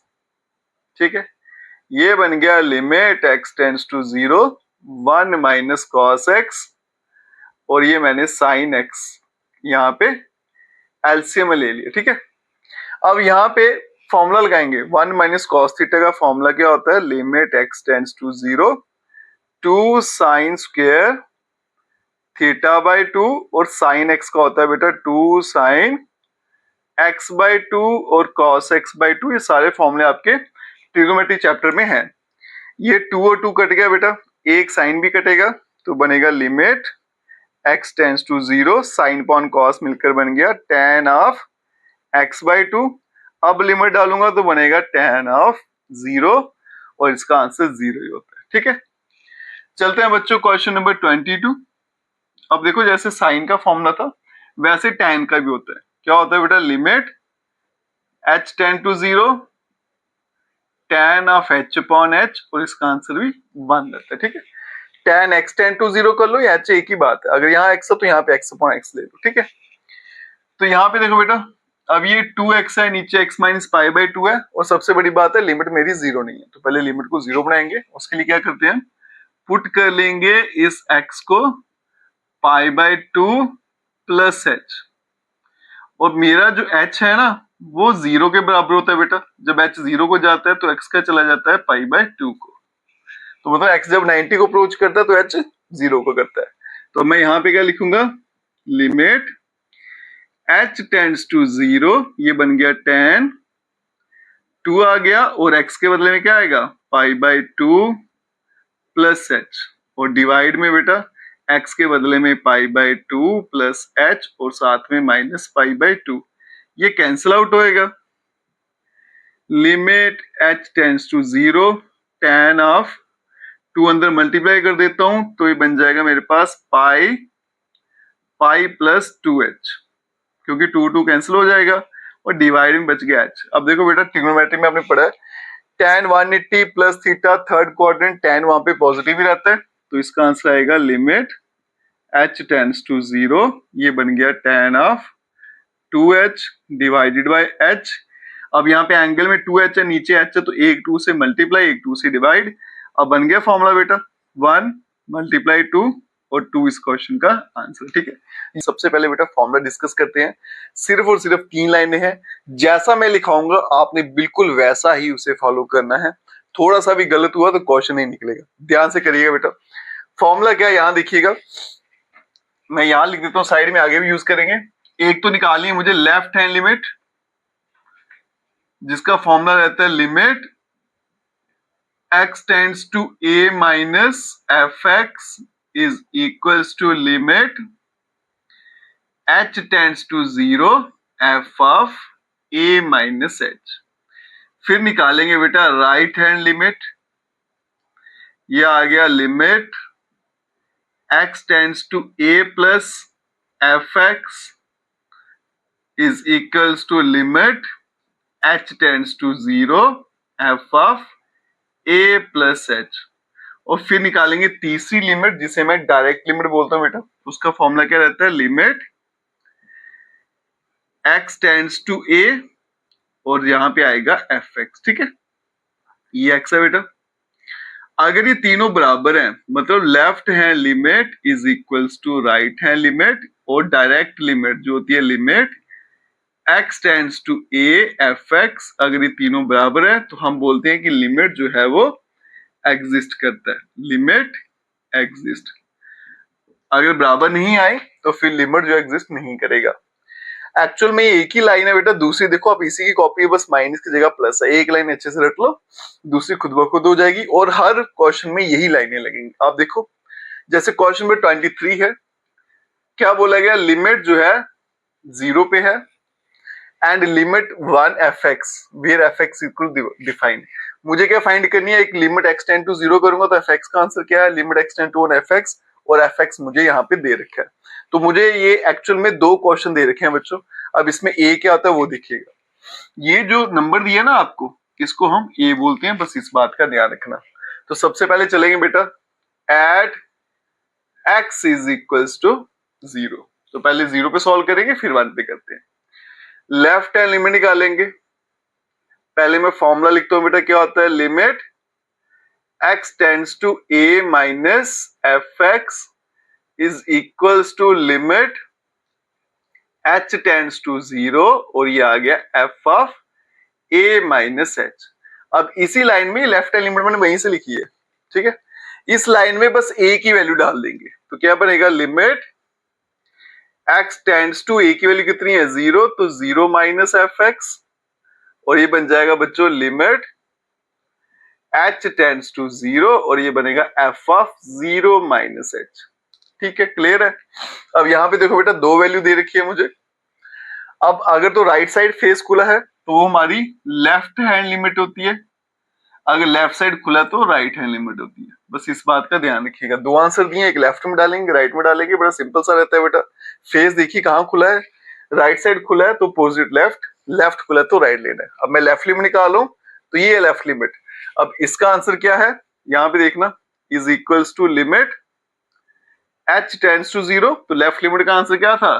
ठीक है। ये बन गया limit x tends to 0, 1 minus cos x, और ये मैंने साइन x यहाँ पे एलसीएम ले लिया, ठीक है। अब यहाँ पे फॉर्मूला लगाएंगे 1 माइनस कॉस थीटा का फॉर्मूला क्या होता है, limit x tends to 0 2 sine square theta by 2 और साइन x का होता है बेटा 2 साइन x बाय 2 और cos x बाय 2। ये सारे फॉर्मूले आपके ट्रिग्नोमेट्री चैप्टर में हैं। ये 2 और 2 कट गया बेटा, एक साइन भी कटेगा तो बनेगा limit x tends to 0 sine upon cos मिलकर बन गया tan ऑफ x बाय 2। अब लिमिट डालूंगा तो बनेगा tan ऑफ 0 और इसका आंसर 0 ही होता है। ठीक है, चलते हैं बच्चों क्वेश्चन नंबर 22। अब देखो जैसे साइन का फॉर्मूला था वैसे tan का भी होता है। क्या होता है बेटा, limit h tend to 0 tan of h upon h और इसका आंसर भी 1 रहता है। ठीक है, tan x टेंड टू 0 कर लो, या h एक ही बात है, अगर यहाँ x है तो यहाँ पे x अपॉन x ले लो। ठीक है, तो यहाँ पे देखो बेटा अब ये 2x है, नीचे x माइनस पाई बाई 2 है और सबसे बड़ी बात है लिमिट मेरी 0 नहीं है, तो पहले लिमिट को 0 बनाएंगे। उसके लिए क्या करते हैं, पुट कर लेंगे इस x को पाई बाई 2 प्लस h, और मेरा जो h है ना वो 0 के बराबर होता है बेटा। जब h 0 को जाता है तो x का चला जाता है पाई बाई 2 को, तो मतलब x जब 90 को अप्रोच करता है तो h 0 को करता है। तो मैं यहाँ पे क्या लिखूंगा, लिमिट h टेंड्स टू 0, ये बन गया tan 2 आ गया और x के बदले में क्या आएगा पाई बाई 2 प्लस h, और डिवाइड में बेटा x के बदले में पाई बाई 2 प्लस h और साथ में माइनस पाई बाई 2, ये कैंसिल आउट होएगा। Limit h tends to 0 tan of 2 अंदर मल्टीप्लाई कर देता हूं तो ये बन जाएगा मेरे पास पाई प्लस 2h, क्योंकि 2 2 कैंसिल हो जाएगा और डिवाइड में बच गया h। अब देखो बेटा ट्रिग्नोमेट्री में आपने पढ़ा है tan 180 plus theta third quadrant, tan वहां पे पॉजिटिव ही रहता है, तो इसका आंसर आएगा लिमिट h टेंड्स टू 0, ये बन गया tan of 2h divided by h। अब यहाँ पे एंगल में 2h है, नीचे h है, तो एक 2 से मल्टीप्लाई एक 2 से डिवाइड। अब बन गया फॉर्मूला बेटा 1 मल्टीप्लाई 2 और 2 इस क्वेश्चन का आंसर। ठीक है, सबसे पहले बेटा फॉर्मूला डिस्कस करते हैं। सिर्फ और सिर्फ 3 लाइनें हैं, जैसा मैं लिखाऊंगा आपने बिल्कुल वैसा ही उसे फॉलो करना है। थोड़ा सा भी गलत हुआ तो क्वेश्चन नहीं निकलेगा, ध्यान से करिएगा बेटा। फॉर्मूला क्या है यहाँ देखिएगा, मैं यहाँ लिख देता हूँ, साइड में आगे भी यूज करेंगे। एक तो निकालिए मुझे लेफ्ट हैंड लिमिट, जिसका फॉर्मूला रहता है limit x tends to a minus fx is equals to limit h tends to 0 f of a minus h। फिर निकालेंगे बेटा राइट हैंड लिमिट, ये आ गया limit x tends to a plus fx is equals to limit h tends to 0 f of a plus h। और फिर निकालेंगे तीसरी लिमिट जिसे मैं डायरेक्ट लिमिट बोलता हूं बेटा, उसका फॉर्मूला क्या रहता है, limit x tends to a और यहां पे आएगा fx। ठीक है, ये x है बेटा। अगर ये तीनों बराबर हैं मतलब left hand limit is equals to right hand limit, और डायरेक्ट लिमिट जो होती है limit x tends to a fx, अगर ये तीनों बराबर है तो हम बोलते हैं कि लिमिट जो है वो एग्जिस्ट करता है, लिमिट एग्जिस्ट। अगर बराबर नहीं आए तो फिर लिमिट जो एग्जिस्ट नहीं करेगा। एक्चुअल में एक ही लाइन है बेटा, दूसरी देखो आप इसी की कॉपी है, बस माइनस की जगह प्लस है। एक लाइन अच्छे से रट लो, दूसरी खुद ब खुद हो जाएगी, और हर क्वेश्चन में यही लाइनें लगेंगी। आप देखो जैसे क्वेश्चन नंबर 23 है, क्या बोला गया, लिमिट जो है 0 पे है and limit 1 fx where fx equal defined. मुझे क्या फाइंड करनी है, एक लिमिट x टेंड टू 0 करूंगा तो fx का आंसर क्या है, limit x tend to 1 fx, और fx मुझे यहाँ पे दे रखा है। तो मुझे ये एक्चुअल में 2 क्वेश्चन दे रखे हैं बच्चों। अब इसमें a क्या आता है वो देखिएगा, ये जो नंबर दिया ना आपको इसको हम a बोलते हैं, बस इस बात का ध्यान रखना। तो सबसे पहले चलेंगे बेटा at x is equals to 0, तो पहले 0 पे सॉल्व करेंगे फिर 1 पे करते हैं। लेफ्ट हैंड लिमिट निकालेंगे, पहले मैं फॉर्मूला लिखता हूं बेटा, क्या होता है, limit x tends to a minus fx is equals to limit h tends to 0, और ये आ गया f of a minus h. अब इसी लाइन में लेफ्ट हैंड लिमिट मैंने वहीं से लिखी है, ठीक है। इस लाइन में बस ए की वैल्यू डाल देंगे तो क्या बनेगा, लिमिट एक्स टेंड्स टू, ए की वैल्यू कितनी है 0, तो 0 माइनस एफ एक्स, और ये बन जाएगा बच्चों लिमिट एच टेंड्स टू 0, और ये बनेगा एफ ऑफ 0 माइनस एच। ठीक है, क्लियर है। अब यहाँ पे देखो बेटा दो वैल्यू दे रखी है मुझे। अब अगर तो राइट साइड फेस खुला है तो वो हमारी लेफ्ट हैंड लिमिट होती है, अगर लेफ्ट साइड खुला तो राइट हैंड लिमिट होती है। बस इस बात का ध्यान रखिएगा। दो आंसर दिए, एक लेफ्ट में डालेंगे राइट में डालेंगे, बड़ा सिंपल सा रहता है बेटा। फेस देखिए कहाँ खुला है, राइट साइड खुला है तो पोजिट लेफ्ट, लेफ्ट खुला है तो राइट लेना है। अब मैं लेफ्ट लिमिट निकालूं तो ये है लेफ्ट लिमिट। अब इसका आंसर क्या है, यहाँ पे देखना, is equals to limit h tends to 0, तो लेफ्ट लिमिट का आंसर क्या था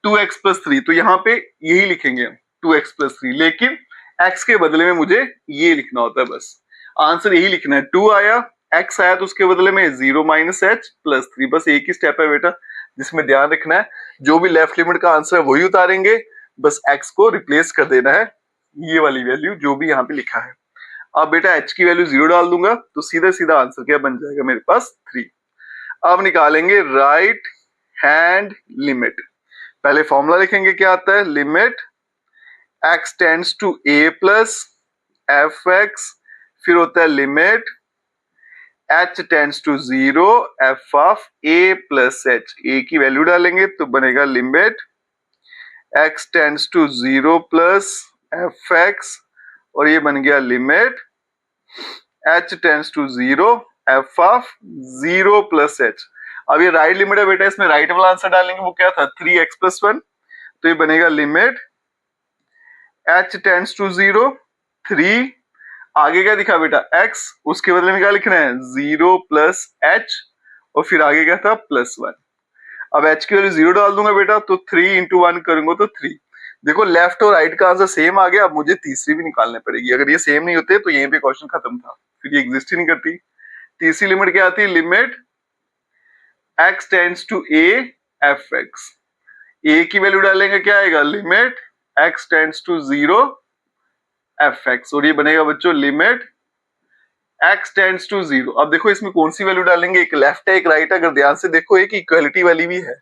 2x प्लस 3, तो यहाँ पे यही लिखेंगे 2x प्लस 3, लेकिन x के बदले में मुझे ये लिखना होता है, बस आंसर यही लिखना है। 2 आया, x आया तो उसके बदले में 0 माइनस एच प्लस 3, बस एक ही स्टेप है बेटा जिसमें ध्यान रखना है। जो भी लेफ्ट लिमिट का आंसर है वही उतारेंगे, बस x को रिप्लेस कर देना है ये वाली वैल्यू जो भी यहाँ पे लिखा है। अब बेटा h की वैल्यू 0 डाल दूंगा तो सीधा सीधा आंसर क्या बन जाएगा मेरे पास 3। अब निकालेंगे राइट हैंड लिमिट। पहले फॉर्मूला लिखेंगे, क्या आता है, limit x tends to a plus f x, फिर होता है limit h tends to 0 f of a plus h। a की वैल्यू डालेंगे तो बनेगा limit x tends to 0 plus f x, और ये बन गया limit h tends to 0 f of 0 plus h। अब ये राइट लिमिट है बेटा, इसमें राइट वाला आंसर डालेंगे, वो क्या था 3x प्लस 1, तो ये बनेगा लिमिट h टेंड्स टू 0 3, आगे क्या दिखा बेटा x, उसके बदले में क्या लिखना है 0 प्लस h, और फिर आगे क्या था प्लस 1। अब h की वैल्यू 0 डाल दूंगा बेटा तो 3 इंटू 1 करूंगा तो 3। देखो लेफ्ट और राइट का आंसर सेम आ गया। अब मुझे तीसरी भी निकालनी पड़ेगी, अगर ये सेम नहीं होते तो यहीं पे क्वेश्चन खत्म था, फिर ये एग्जिस्ट ही नहीं करती। तीसरी लिमिट क्या आती है, limit x tends to a f x. a की वैल्यू डालेंगे क्या आएगा, limit x tends to 0 f x, और ये बनेगा बच्चों लिमिट x टेंड्स टू 0। अब देखो इसमें कौन सी वैल्यू डालेंगे, एक लेफ्ट है एक राइट है, अगर ध्यान से देखो एक इक्वालिटी वाली भी है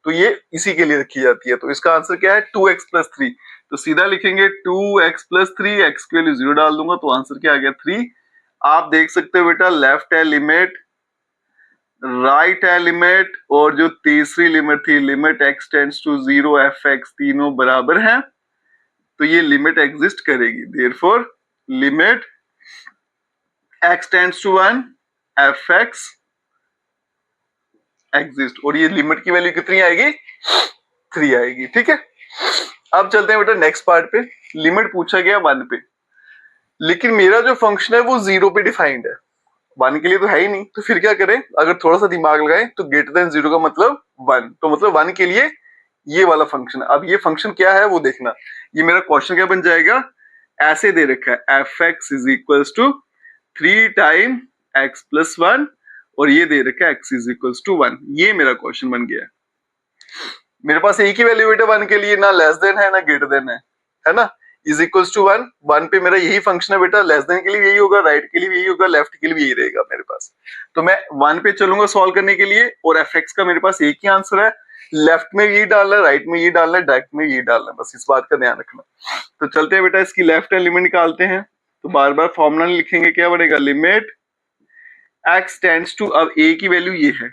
तो ये इसी के लिए रखी जाती है। तो इसका आंसर क्या है 2x प्लस 3, तो सीधा लिखेंगे 2x प्लस 3, x की वैल्यू 0 डाल दूंगा तो आंसर क्या आ गया 3। आप देख सकते हो बेटा लेफ्ट है लिमिट, राइट है लिमिट, और जो तीसरी लिमिट थी limit x tends to 0 f x, तीनों बराबर हैं तो ये लिमिट एग्जिस्ट करेगी। Therefore limit x tends to 1 f x exist, और ये लिमिट की वैल्यू कितनी आएगी 3 आएगी। ठीक है, अब चलते हैं बेटा नेक्स्ट पार्ट पे। लिमिट पूछा गया 1 पे, लेकिन मेरा जो फंक्शन है वो 0 पे डिफाइंड है, 1 के लिए तो है ही नहीं, तो फिर क्या करें, अगर थोड़ा सा दिमाग लगाएं तो ग्रेटर देन 0 का मतलब 1, तो मतलब 1 के लिए ये वाला फंक्शन। अब ये फंक्शन क्या है वो देखना। ये मेरा क्वेश्चन क्या बन जाएगा, ऐसे दे रखा है f x is equals to 3 time x plus 1, और ये दे रखा है x इज इक्वल्स टू 1। ये मेरा क्वेश्चन बन गया। मेरे पास एक ही वैल्यू बेटा 1 के लिए, ना लेस देन है ना ग्रेटर देन है ना, इज इक्वल्स टू 1। 1 पे मेरा यही फंक्शन है बेटा, लेस देन के लिए यही होगा, राइट के लिए भी यही होगा, लेफ्ट के लिए भी यही रहेगा मेरे पास। तो मैं 1 पे चलूंगा सॉल्व करने के लिए, और एफ एक्स का मेरे पास एक ही आंसर है, लेफ्ट में यही डालना है, राइट में ये डालना है, डायरेक्ट में ये डालना है, बस इस बात का ध्यान रखना। तो चलते हैं बेटा इसकी लेफ्ट हैंड लिमिट निकालते हैं। तो बार बार फॉर्मूला लिखेंगे, क्या बनेगा, लिमिट x टेंड्स टू, अब a की वैल्यू ये है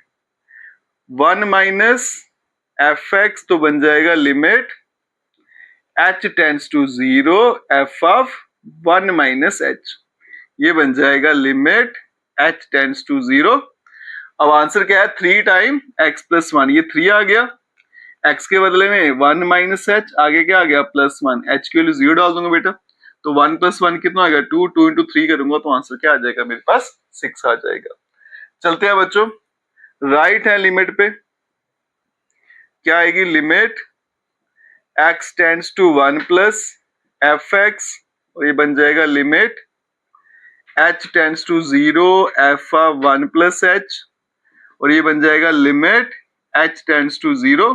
1 माइनस एफ एक्स, तो बन जाएगा limit h tends to 0 f of 1 minus h, ये बन जाएगा लिमिट h टेंड्स टू 0। अब आंसर क्या है 3 टाइम x प्लस 1, ये 3 आ गया, x के बदले में 1 माइनस h, आगे क्या आ गया प्लस 1, h की वैल्यू 0 डाल दूंगा बेटा, तो 1 प्लस 1 कितना आ गया 2, 2 इंटू 3 करूंगा तो आंसर क्या आ जाएगा मेरे पास 6 आ जाएगा। चलते हैं बच्चों राइट है लिमिट पे, क्या आएगी, limit x tends to 1 plus f x, और ये बन जाएगा limit h tends to 0 f of 1 plus h, और ये बन जाएगा लिमिट h टेंड्स टू 0।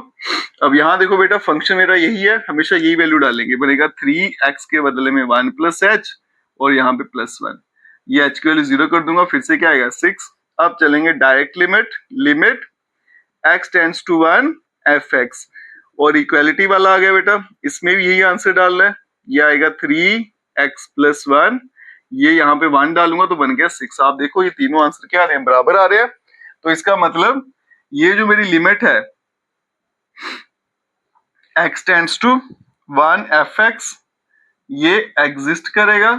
अब यहाँ देखो बेटा फंक्शन मेरा यही है, हमेशा यही वैल्यू डालेंगे, बनेगा 3x के बदले में 1 प्लस एच और यहाँ पे प्लस 1, ये h की वैल्यू 0 कर दूंगा, फिर से क्या आएगा 6। अब चलेंगे direct limit, limit x tends to 1 fx, और इक्वालिटी वाला आ गया बेटा, इसमें भी यही आंसर डालना है, ये आएगा 3x प्लस 1, ये यहाँ पे 1 डालूंगा तो बन गया 6। आप देखो ये तीनों आंसर क्या आ रहे हैं, बराबर आ रहे हैं। तो इसका मतलब ये जो मेरी लिमिट है x टेंड्स टू 1 fx, ये एग्जिस्ट करेगा,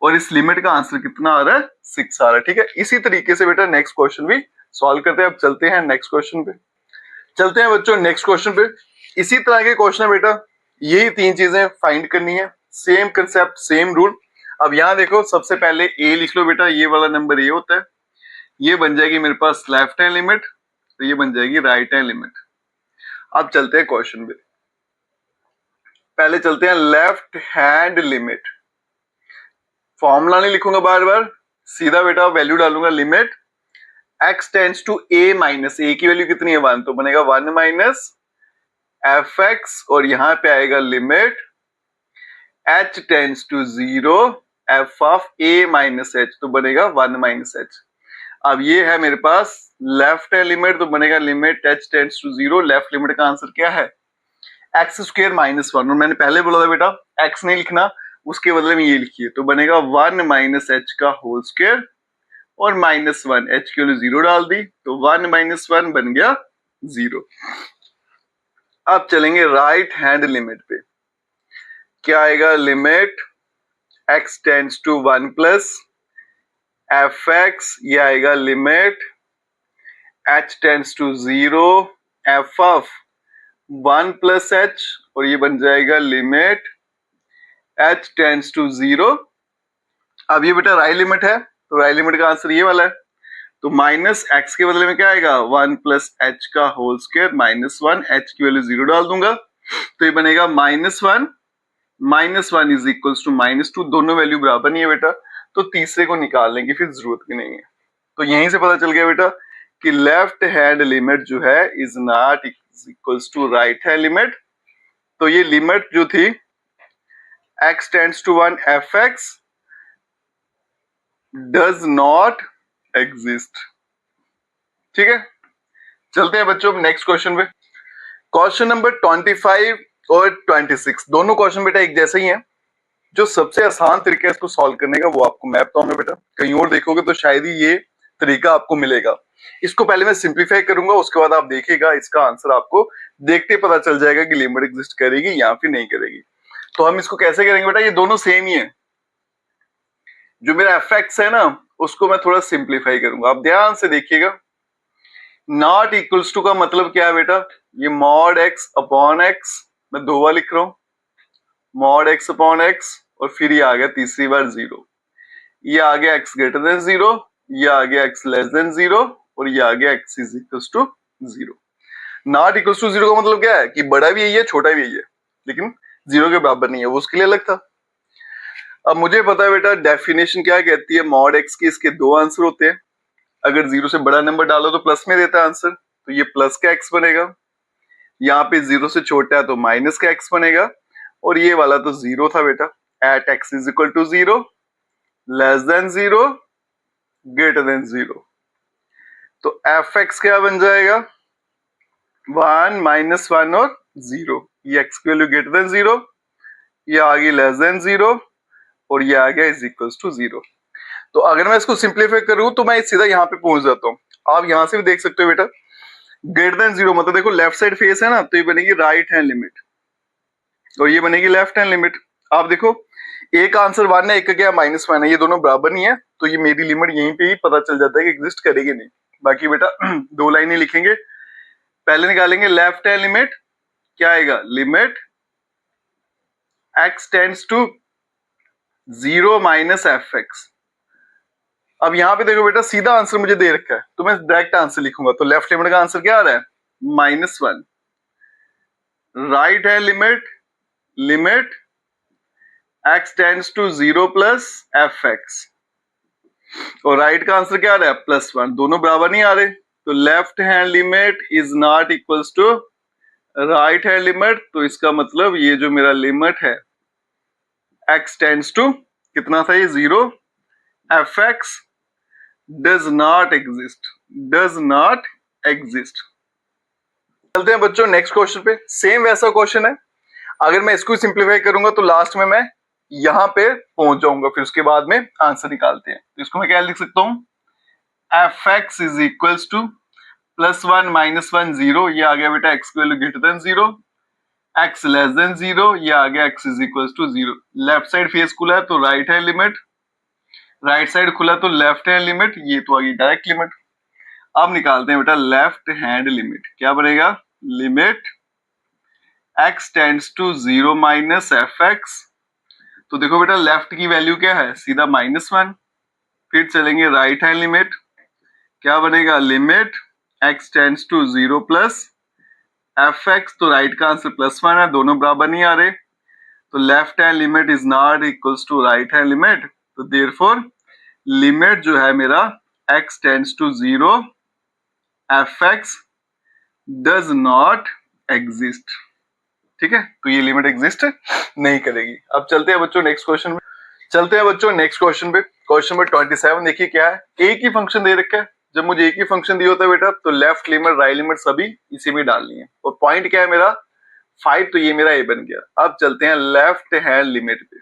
और इस लिमिट का आंसर कितना आ रहा है 6 आ रहा है। ठीक है, इसी तरीके से बेटा नेक्स्ट क्वेश्चन भी सॉल्व करते हैं। अब चलते हैं नेक्स्ट क्वेश्चन पे, चलते हैं बच्चों नेक्स्ट क्वेश्चन पे। इसी तरह के क्वेश्चन है बेटा, यही तीन चीजें फाइंड करनी है, सेम कंसेप्ट सेम रूल। अब यहाँ देखो सबसे पहले a लिख लो बेटा, ये वाला नंबर a होता है, ये बन जाएगी मेरे पास लेफ्ट हैंड लिमिट, तो ये बन जाएगी राइट हैंड लिमिट। अब चलते हैं क्वेश्चन पे, पहले चलते हैं लेफ्ट हैंड लिमिट। फॉर्मूला नहीं लिखूंगा बार बार, सीधा बेटा वैल्यू डालूंगा, limit x tends to a minus a की वैल्यू कितनी है 1, तो बनेगा 1 माइनस fx, और यहां पे आएगा limit h tends to 0 f of a minus h, तो बनेगा 1 माइनस h। अब ये है मेरे पास लेफ्ट है लिमिट, तो बनेगा limit h tends to 0, left limit का आंसर क्या है एक्स स्क्वायर माइनस 1, और मैंने पहले बोला था बेटा x नहीं लिखना, उसके बदले में ये लिखिए, तो बनेगा 1 माइनस h का होल स्क्वायर, और माइनस 1 h की वैल्यू 0 डाल दी, तो 1 माइनस 1 बन गया 0। अब चलेंगे राइट हैंड लिमिट पे, क्या आएगा limit x tends to 1 plus fx, ये आएगा limit h tends to 0 f of 1 plus h, और ये बन जाएगा लिमिट h टेंड्स टू 0। अब ये बेटा राइट लिमिट है, तो राइट लिमिट का आंसर ये वाला है, तो माइनस x के बदले में क्या आएगा 1 प्लस h का होल स्क्वायर माइनस 1, h की वैल्यू 0 डाल दूंगा, तो ये बनेगा minus one is equal to -2, दोनों वैल्यू बराबर नहीं है बेटा, तो तीसरे को निकाल लेंगे, फिर जरूरत भी नहीं है। तो यहीं से पता चल गया बेटा कि लेफ्ट हैंड लिमिट जो है is not equals to right hand limit. तो ये लिमिट जो थी x tends to 1 fx does not exist. ठीक है, चलते हैं बच्चों नेक्स्ट क्वेश्चन पे। क्वेश्चन नंबर 25 और 26 दोनों क्वेश्चन बेटा एक जैसे ही हैं। जो सबसे आसान तरीका है इसको सॉल्व करने का वो आपको मैं बताऊंगा बेटा, कहीं और देखोगे तो शायद ही ये तरीका आपको मिलेगा। इसको पहले मैं सिंप्लीफाई करूंगा, उसके बाद आप देखिएगा इसका आंसर आपको देखते पता चल जाएगा कि लिमिट एग्जिस्ट करेगी या फिर नहीं करेगी। तो हम इसको कैसे करेंगे बेटा, ये दोनों सेम ही है। जो मेरा fx है ना उसको मैं थोड़ा सिंप्लीफाई करूंगा, आप ध्यान से देखिएगा। नॉट इक्वल्स टू का मतलब क्या है बेटा, ये मॉड x अपॉन x, मैं दो बार लिख रहा हूं मॉड x अपॉन x, और फिर ये आ गया तीसरी बार 0, ये आ गया x ग्रेटर देन 0, ये आ गया x लेस देन 0, और ये आ गया x is equals to 0। Not equals to 0 का मतलब क्या है कि बड़ा भी यही है छोटा भी यही है, लेकिन 0 के बराबर नहीं है, वो उसके लिए अलग था। अब मुझे पता है बेटा डेफिनेशन क्या कहती है मॉड x की, इसके दो आंसर होते हैं, अगर 0 से बड़ा नंबर डालो तो प्लस में देता है आंसर, तो ये प्लस का x बनेगा, यहाँ पे 0 से छोटा है तो माइनस का x बनेगा, और ये वाला तो 0 था बेटा, at x is equal to 0, less than 0, greater than 0, तो fx क्या बन जाएगा 1 माइनस 1 और 0, ये x की वैल्यू ग्रेटर देन 0, ये आ गई लेस देन 0, और ये आ गया इज इक्वल टू 0। तो अगर मैं इसको सिंप्लीफाई करूं तो मैं सीधा यहाँ पे पहुंच जाता हूँ। आप यहां से भी देख सकते हो बेटा, ग्रेटर देन 0 मतलब देखो लेफ्ट साइड फेस है ना, तो ये बनेगी राइट हैंड लिमिट और ये बनेगी लेफ्ट हैंड लिमिट। आप देखो एक आंसर 1 है, एक का क्या -1 है, ये दोनों बराबर नहीं है, तो ये मेरी लिमिट यहीं पे ही पता चल जाता है कि एग्जिस्ट करेगी नहीं। बाकी बेटा दो लाइनें लिखेंगे, पहले निकालेंगे लेफ्ट हैंड लिमिट, क्या आएगा limit x tends to 0 minus fx। अब यहाँ पे देखो बेटा सीधा आंसर मुझे दे रखा है, तो मैं डायरेक्ट आंसर लिखूंगा, तो लेफ्ट लिमिट का आंसर क्या आ रहा है -1। Right hand limit, limit x tends to 0 plus fx, और राइट का आंसर क्या आ रहा है +1, दोनों बराबर नहीं आ रहे, तो left hand limit is not equals to right hand limit. तो इसका मतलब ये जो मेरा लिमिट है x टेंड्स टू कितना था ये 0, fx does not exist, does not exist. चलते हैं बच्चों नेक्स्ट क्वेश्चन पे। सेम वैसा क्वेश्चन है, अगर मैं इसको सिंप्लीफाई करूंगा तो लास्ट में मैं यहां पे पहुंच जाऊंगा, फिर उसके बाद में आंसर निकालते हैं। तो इसको मैं क्या लिख सकता हूं, fx इज इक्वल्स टू +1 -1 0, ये आ गया बेटा x की value greater than 0, x less than 0, ये आ गया x is equals to 0। Left side face खुला है तो right hand limit, right side खुला तो लेफ्ट हैंड लिमिट, ये तो आ गई डायरेक्ट लिमिट। अब निकालते हैं बेटा लेफ्ट हैंड लिमिट, क्या बनेगा, limit x tends to 0 minus fx। तो देखो बेटा लेफ्ट की वैल्यू क्या है, सीधा -1। फिर चलेंगे राइट हैंड लिमिट, क्या बनेगा, limit x tends to 0 plus fx। तो राइट का आंसर +1 है, दोनों बराबर नहीं आ रहे, तो left hand limit is not equals to right hand limit. तो देयरफॉर लिमिट जो है मेरा x tends to 0 fx does not exist. ठीक है, तो ये लिमिट एग्जिस्ट नहीं करेगी। अब चलते हैं बच्चों नेक्स्ट क्वेश्चन में। चलते हैं बच्चों नेक्स्ट क्वेश्चन पे। क्वेश्चन नंबर 27 देखिए क्या है, एक ही फंक्शन दे रखा है। जब मुझे एक ही फंक्शन दिया होता है बेटा तो लेफ्ट लिमिट राइट लिमिट सभी इसी में डालनी है, और पॉइंट क्या है मेरा 5, तो ये मेरा ए बन गया। अब चलते हैं लेफ्ट हैंड लिमिट पे,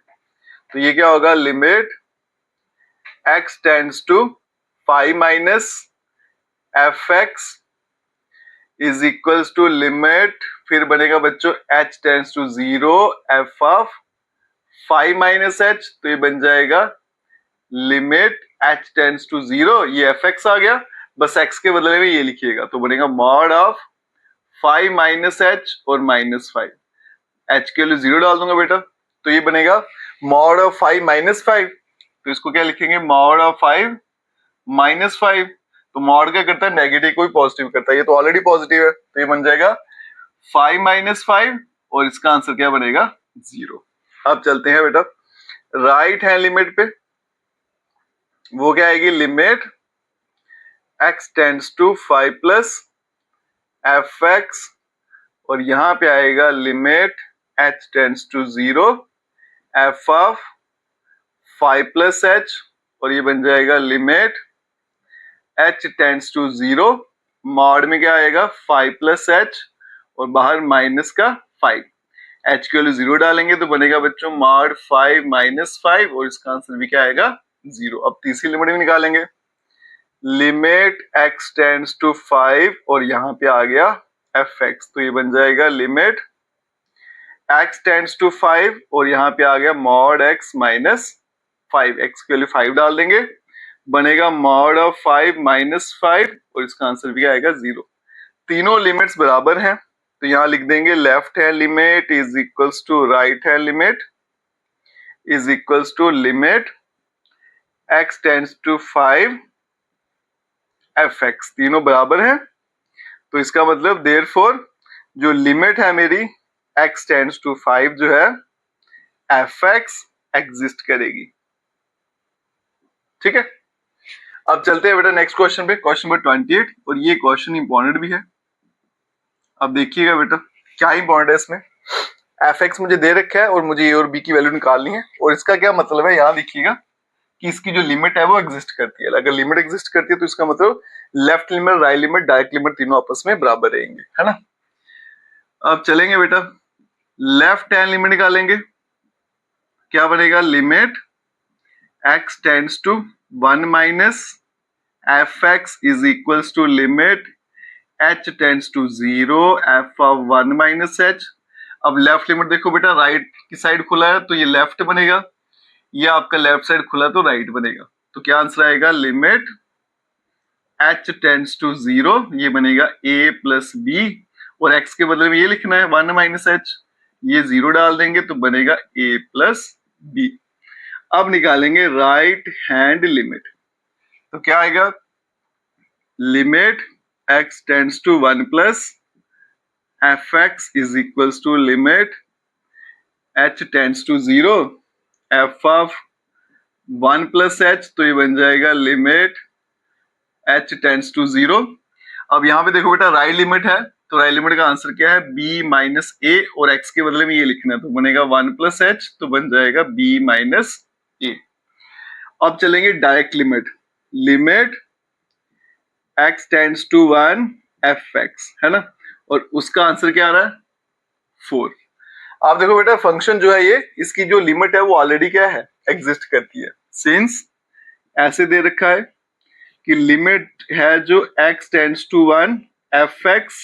तो ये क्या होगा, limit x tends to 5 minus fx is equals to limit, फिर बनेगा बच्चों h tends to 0 f of 5 minus h, तो ये बन जाएगा लिमिट h टेंड्स टू 0, ये fx आ गया, बस x के बदले में ये लिखिएगा, तो बनेगा मॉड ऑफ 5 माइनस h और -5, h के लिए 0 डाल दूंगा बेटा, तो ये बनेगा मॉड ऑफ 5 माइनस 5। तो इसको क्या लिखेंगे, मॉड ऑफ 5 माइनस 5। तो मॉड क्या करता है, नेगेटिव को भी पॉजिटिव करता है, ये तो ऑलरेडी पॉजिटिव है, तो ये बन जाएगा 5 माइनस 5, और इसका आंसर क्या बनेगा, 0। अब चलते हैं बेटा राइट हैंड लिमिट पे, वो क्या आएगी, limit x tends to 5 plus fx, और यहां पे आएगा limit h tends to 0 f of 5 plus h, और ये बन जाएगा limit h tends to 0, mod में क्या आएगा 5 प्लस h और बाहर माइनस का 5, h की वैल्यू 0 डालेंगे तो बनेगा बच्चों मॉड 5 माइनस 5, और इसका आंसर भी क्या आएगा, 0। अब तीसरी लिमिट भी निकालेंगे, लिमिट x टेंड्स टू 5 और यहाँ पे आ गया fx, तो ये बन जाएगा लिमिट x टेंड्स टू 5 और यहाँ पे आ गया मॉड x माइनस 5, x की वैल्यू 5 डाल देंगे, बनेगा मॉड ऑफ 5 माइनस 5, और इसका आंसर भी आएगा 0। तीनों लिमिट्स बराबर हैं, तो यहां लिख देंगे left hand limit is equals to right hand limit is equals to limit x tends to 5 fx, तीनों बराबर हैं, तो इसका मतलब देयरफॉर जो लिमिट है मेरी x टेंड्स टू 5 जो है fx एग्जिस्ट करेगी। ठीक है, अब चलते हैं बेटा नेक्स्ट क्वेश्चन पे, क्वेश्चन नंबर 28, और ये क्वेश्चन इंपॉर्टेंट भी है। अब देखिएगा बेटा क्या इंपॉर्टेंट है इसमें, fx मुझे दे रखा है और मुझे a और b की वैल्यू निकालनी है, और इसका क्या मतलब है, यहाँ देखिएगा कि इसकी जो लिमिट है वो एग्जिस्ट करती है। अगर लिमिट एग्जिस्ट करती है तो इसका मतलब left limit right limit direct limit तीनों आपस में बराबर रहेंगे, है ना। अब चलेंगे बेटा लेफ्ट हैंड लिमिट निकालेंगे, क्या बनेगा, limit x tends to 1 minus fx is equals to limit h tends to 0 f of 1 minus h। अब लेफ्ट लिमिट देखो बेटा, राइट की साइड खुला है तो ये लेफ्ट बनेगा, ये आपका लेफ्ट साइड खुला तो राइट बनेगा, तो क्या आंसर आएगा, लिमिट h टेंड्स टू 0, ये बनेगा a प्लस b, और x के बदले में ये लिखना है 1 माइनस h, ये 0 डाल देंगे तो बनेगा a प्लस b। अब निकालेंगे राइट हैंड लिमिट, तो क्या आएगा, limit x tends to 1 plus fx is equals to limit h tends to 0 f of 1 plus h, तो ये बन जाएगा लिमिट h टेंड्स टू 0। अब यहाँ पे देखो बेटा राइट लिमिट है, तो राइट लिमिट का आंसर क्या है, b माइनस ए, और x के बदले में ये लिखना है तो बनेगा 1 प्लस एच, तो बन जाएगा b माइनस ए। अब चलेंगे direct limit, limit x tends to 1 fx, है ना, और उसका आंसर क्या आ रहा है 4। आप देखो बेटा फंक्शन जो है ये, इसकी जो लिमिट है वो ऑलरेडी क्या है, एग्जिस्ट करती है, सिंस ऐसे दे रखा है कि लिमिट है जो x tends to 1 fx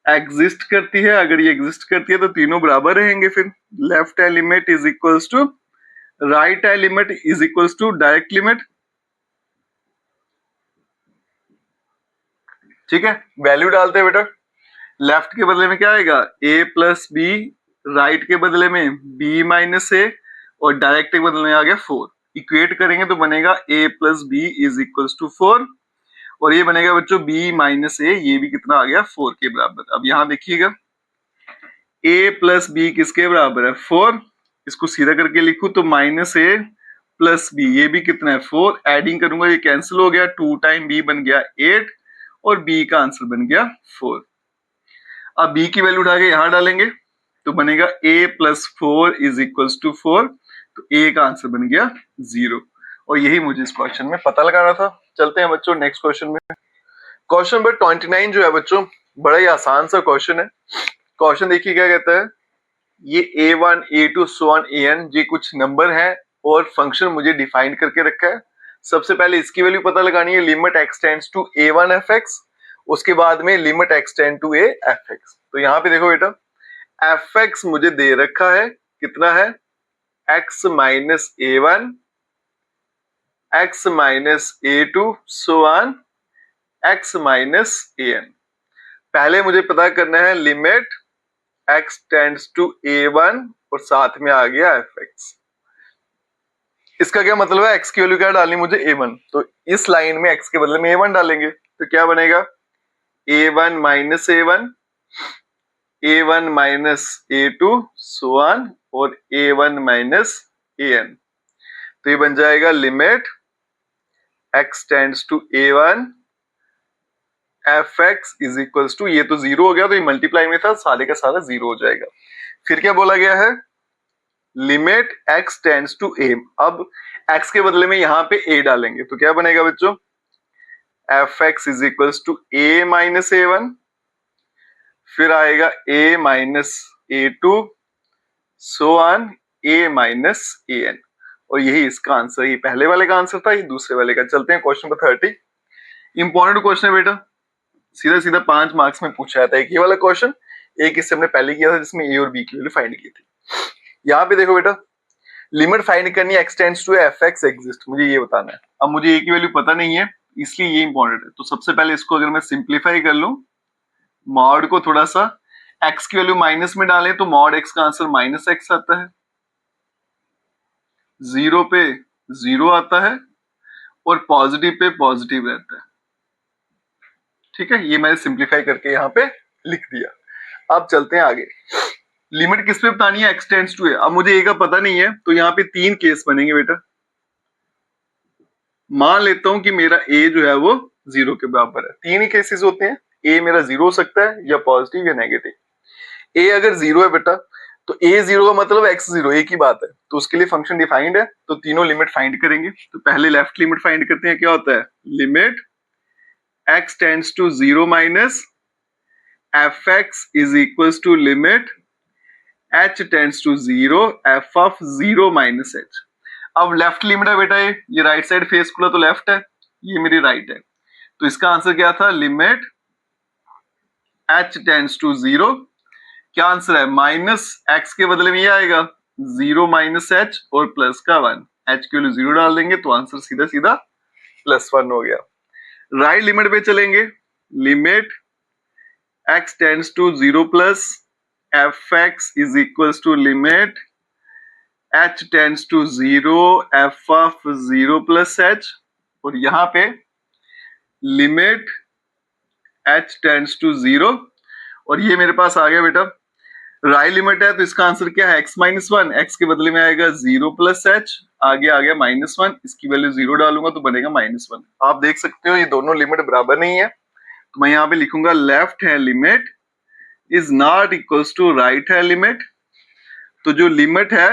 exist करती है, अगर ये एग्जिस्ट करती है तो तीनों बराबर रहेंगे, फिर left hand limit is equals to right hand limit is equals to direct limit. ठीक है, वैल्यू डालते हैं बेटा, लेफ्ट के बदले में क्या आएगा a प्लस बी, राइट के बदले में b माइनस ए, और डायरेक्ट के बदले में आ गया 4। इक्वेट करेंगे तो बनेगा a plus b is equals to 4, और ये बनेगा बच्चों b माइनस ए, ये भी कितना आ गया 4 के बराबर। अब यहां देखिएगा a प्लस बी किसके बराबर है 4, इसको सीधा करके लिखूं तो माइनस ए प्लस बी, ये भी कितना है 4, एडिंग करूंगा ये कैंसिल हो गया, 2 टाइम b बन गया 8, और b का आंसर बन गया 4। अब b की वैल्यू उठा के यहां डालेंगे तो बनेगा a plus 4 is equals to 4, तो a का आंसर बन गया 0, और यही मुझे इस क्वेश्चन में पता लगाना था। चलते हैं बच्चों नेक्स्ट क्वेश्चन में। क्वेश्चन नंबर 29 जो है बच्चों, बड़ा ही आसान सा क्वेश्चन है। क्वेश्चन देखिए क्या कहता है, ये a1 a2 so on an ये कुछ नंबर है और फंक्शन मुझे डिफाइन करके रखा है। सबसे पहले इसकी वैल्यू पता लगानी है, limit x tends to a1 fx, उसके बाद में limit x tend to a fx। तो यहाँ पे देखो बेटा fx मुझे दे रखा है, कितना है x minus a1 x minus a2 so on x minus an। पहले मुझे पता करना है limit x tends to a1 और साथ में आ गया fx। इसका क्या मतलब है, x की वैल्यू क्या डालनी मुझे a1, तो इस लाइन में x के बदले में a1 डालेंगे तो क्या बनेगा a1 minus a1, a1 minus a2 so on, और a1 माइनस an। तो ये बन जाएगा limit x tends to a1 fx is equals to, ये तो जीरो हो गया तो ये मल्टीप्लाई में था, सारे का सारा जीरो हो जाएगा। फिर क्या बोला गया है, limit x tends to a, अब x के बदले में यहाँ पे a डालेंगे तो क्या बनेगा बच्चों fx is equals to a minus a1, फिर आएगा a minus a2 so on a minus an, और यही इसका आंसर, ये पहले वाले का आंसर था, ये दूसरे वाले का। चलते हैं क्वेश्चन नंबर 30। इंपॉर्टेंट क्वेश्चन है बेटा, सीधा सीधा 5 मार्क्स में पूछा जाता है। एक ये वाला क्वेश्चन, एक इससे हमने पहले किया था जिसमें a और b की वैल्यू फाइंड की थी। यहाँ पे देखो बेटा लिमिट फाइंड करनी है, x tends to fx exist, मुझे ये बताना है। अब मुझे a की वैल्यू पता नहीं है इसलिए ये इंपॉर्टेंट है, तो सबसे पहले इसको अगर मैं सिंप्लीफाई कर लूं, मॉड को थोड़ा सा x की वैल्यू माइनस में डालें तो मॉड x का आंसर माइनस x आता है, 0 पे 0 आता है, और पॉजिटिव पे पॉजिटिव रहता है। ठीक है, ये मैंने सिंप्लीफाई करके यहाँ पे लिख दिया। अब चलते हैं आगे, लिमिट किस पे बतानी है, x टेंड्स टू a। अब मुझे a का पता नहीं है तो यहाँ पे 3 केस बनेंगे बेटा। मान लेता हूं कि मेरा a जो है वो 0 के बराबर है, 3 ही केसेस होते हैं, a मेरा 0 हो सकता है या पॉजिटिव या नेगेटिव। a अगर 0 है बेटा तो a 0 का मतलब x 0, एक ही बात है, तो उसके लिए फंक्शन डिफाइंड है, तो तीनों लिमिट फाइंड करेंगे। तो पहले लेफ्ट लिमिट फाइंड करते हैं, क्या होता है limit x tends to 0 minus fx is equals to limit h tends to 0 f of 0 minus h। अब लेफ्ट लिमिट है बेटा, ये राइट साइड फेस खुला तो लेफ्ट है, ये मेरी राइट है, तो इसका आंसर क्या था लिमिट h टेंड्स टू 0, क्या आंसर है माइनस x के बदले में ये आएगा 0 माइनस h और प्लस का 1, h की वैल्यू 0 डाल देंगे तो आंसर सीधा सीधा प्लस 1 हो गया। राइट लिमिट पे चलेंगे, limit x tends to 0 plus fx is equals to limit h tends to 0 f of 0 plus h, और यहाँ पे लिमिट h टेंड्स टू 0, और ये मेरे पास आ गया बेटा राइट लिमिट है, तो इसका आंसर क्या है x माइनस 1, x के बदले में आएगा 0 प्लस h, आगे आ गया माइनस 1, इसकी वैल्यू 0 डालूंगा तो बनेगा माइनस 1। आप देख सकते हो ये दोनों लिमिट बराबर नहीं है, तो मैं यहाँ पे लिखूंगा left hand limit is not equals to right hand limit. तो जो लिमिट है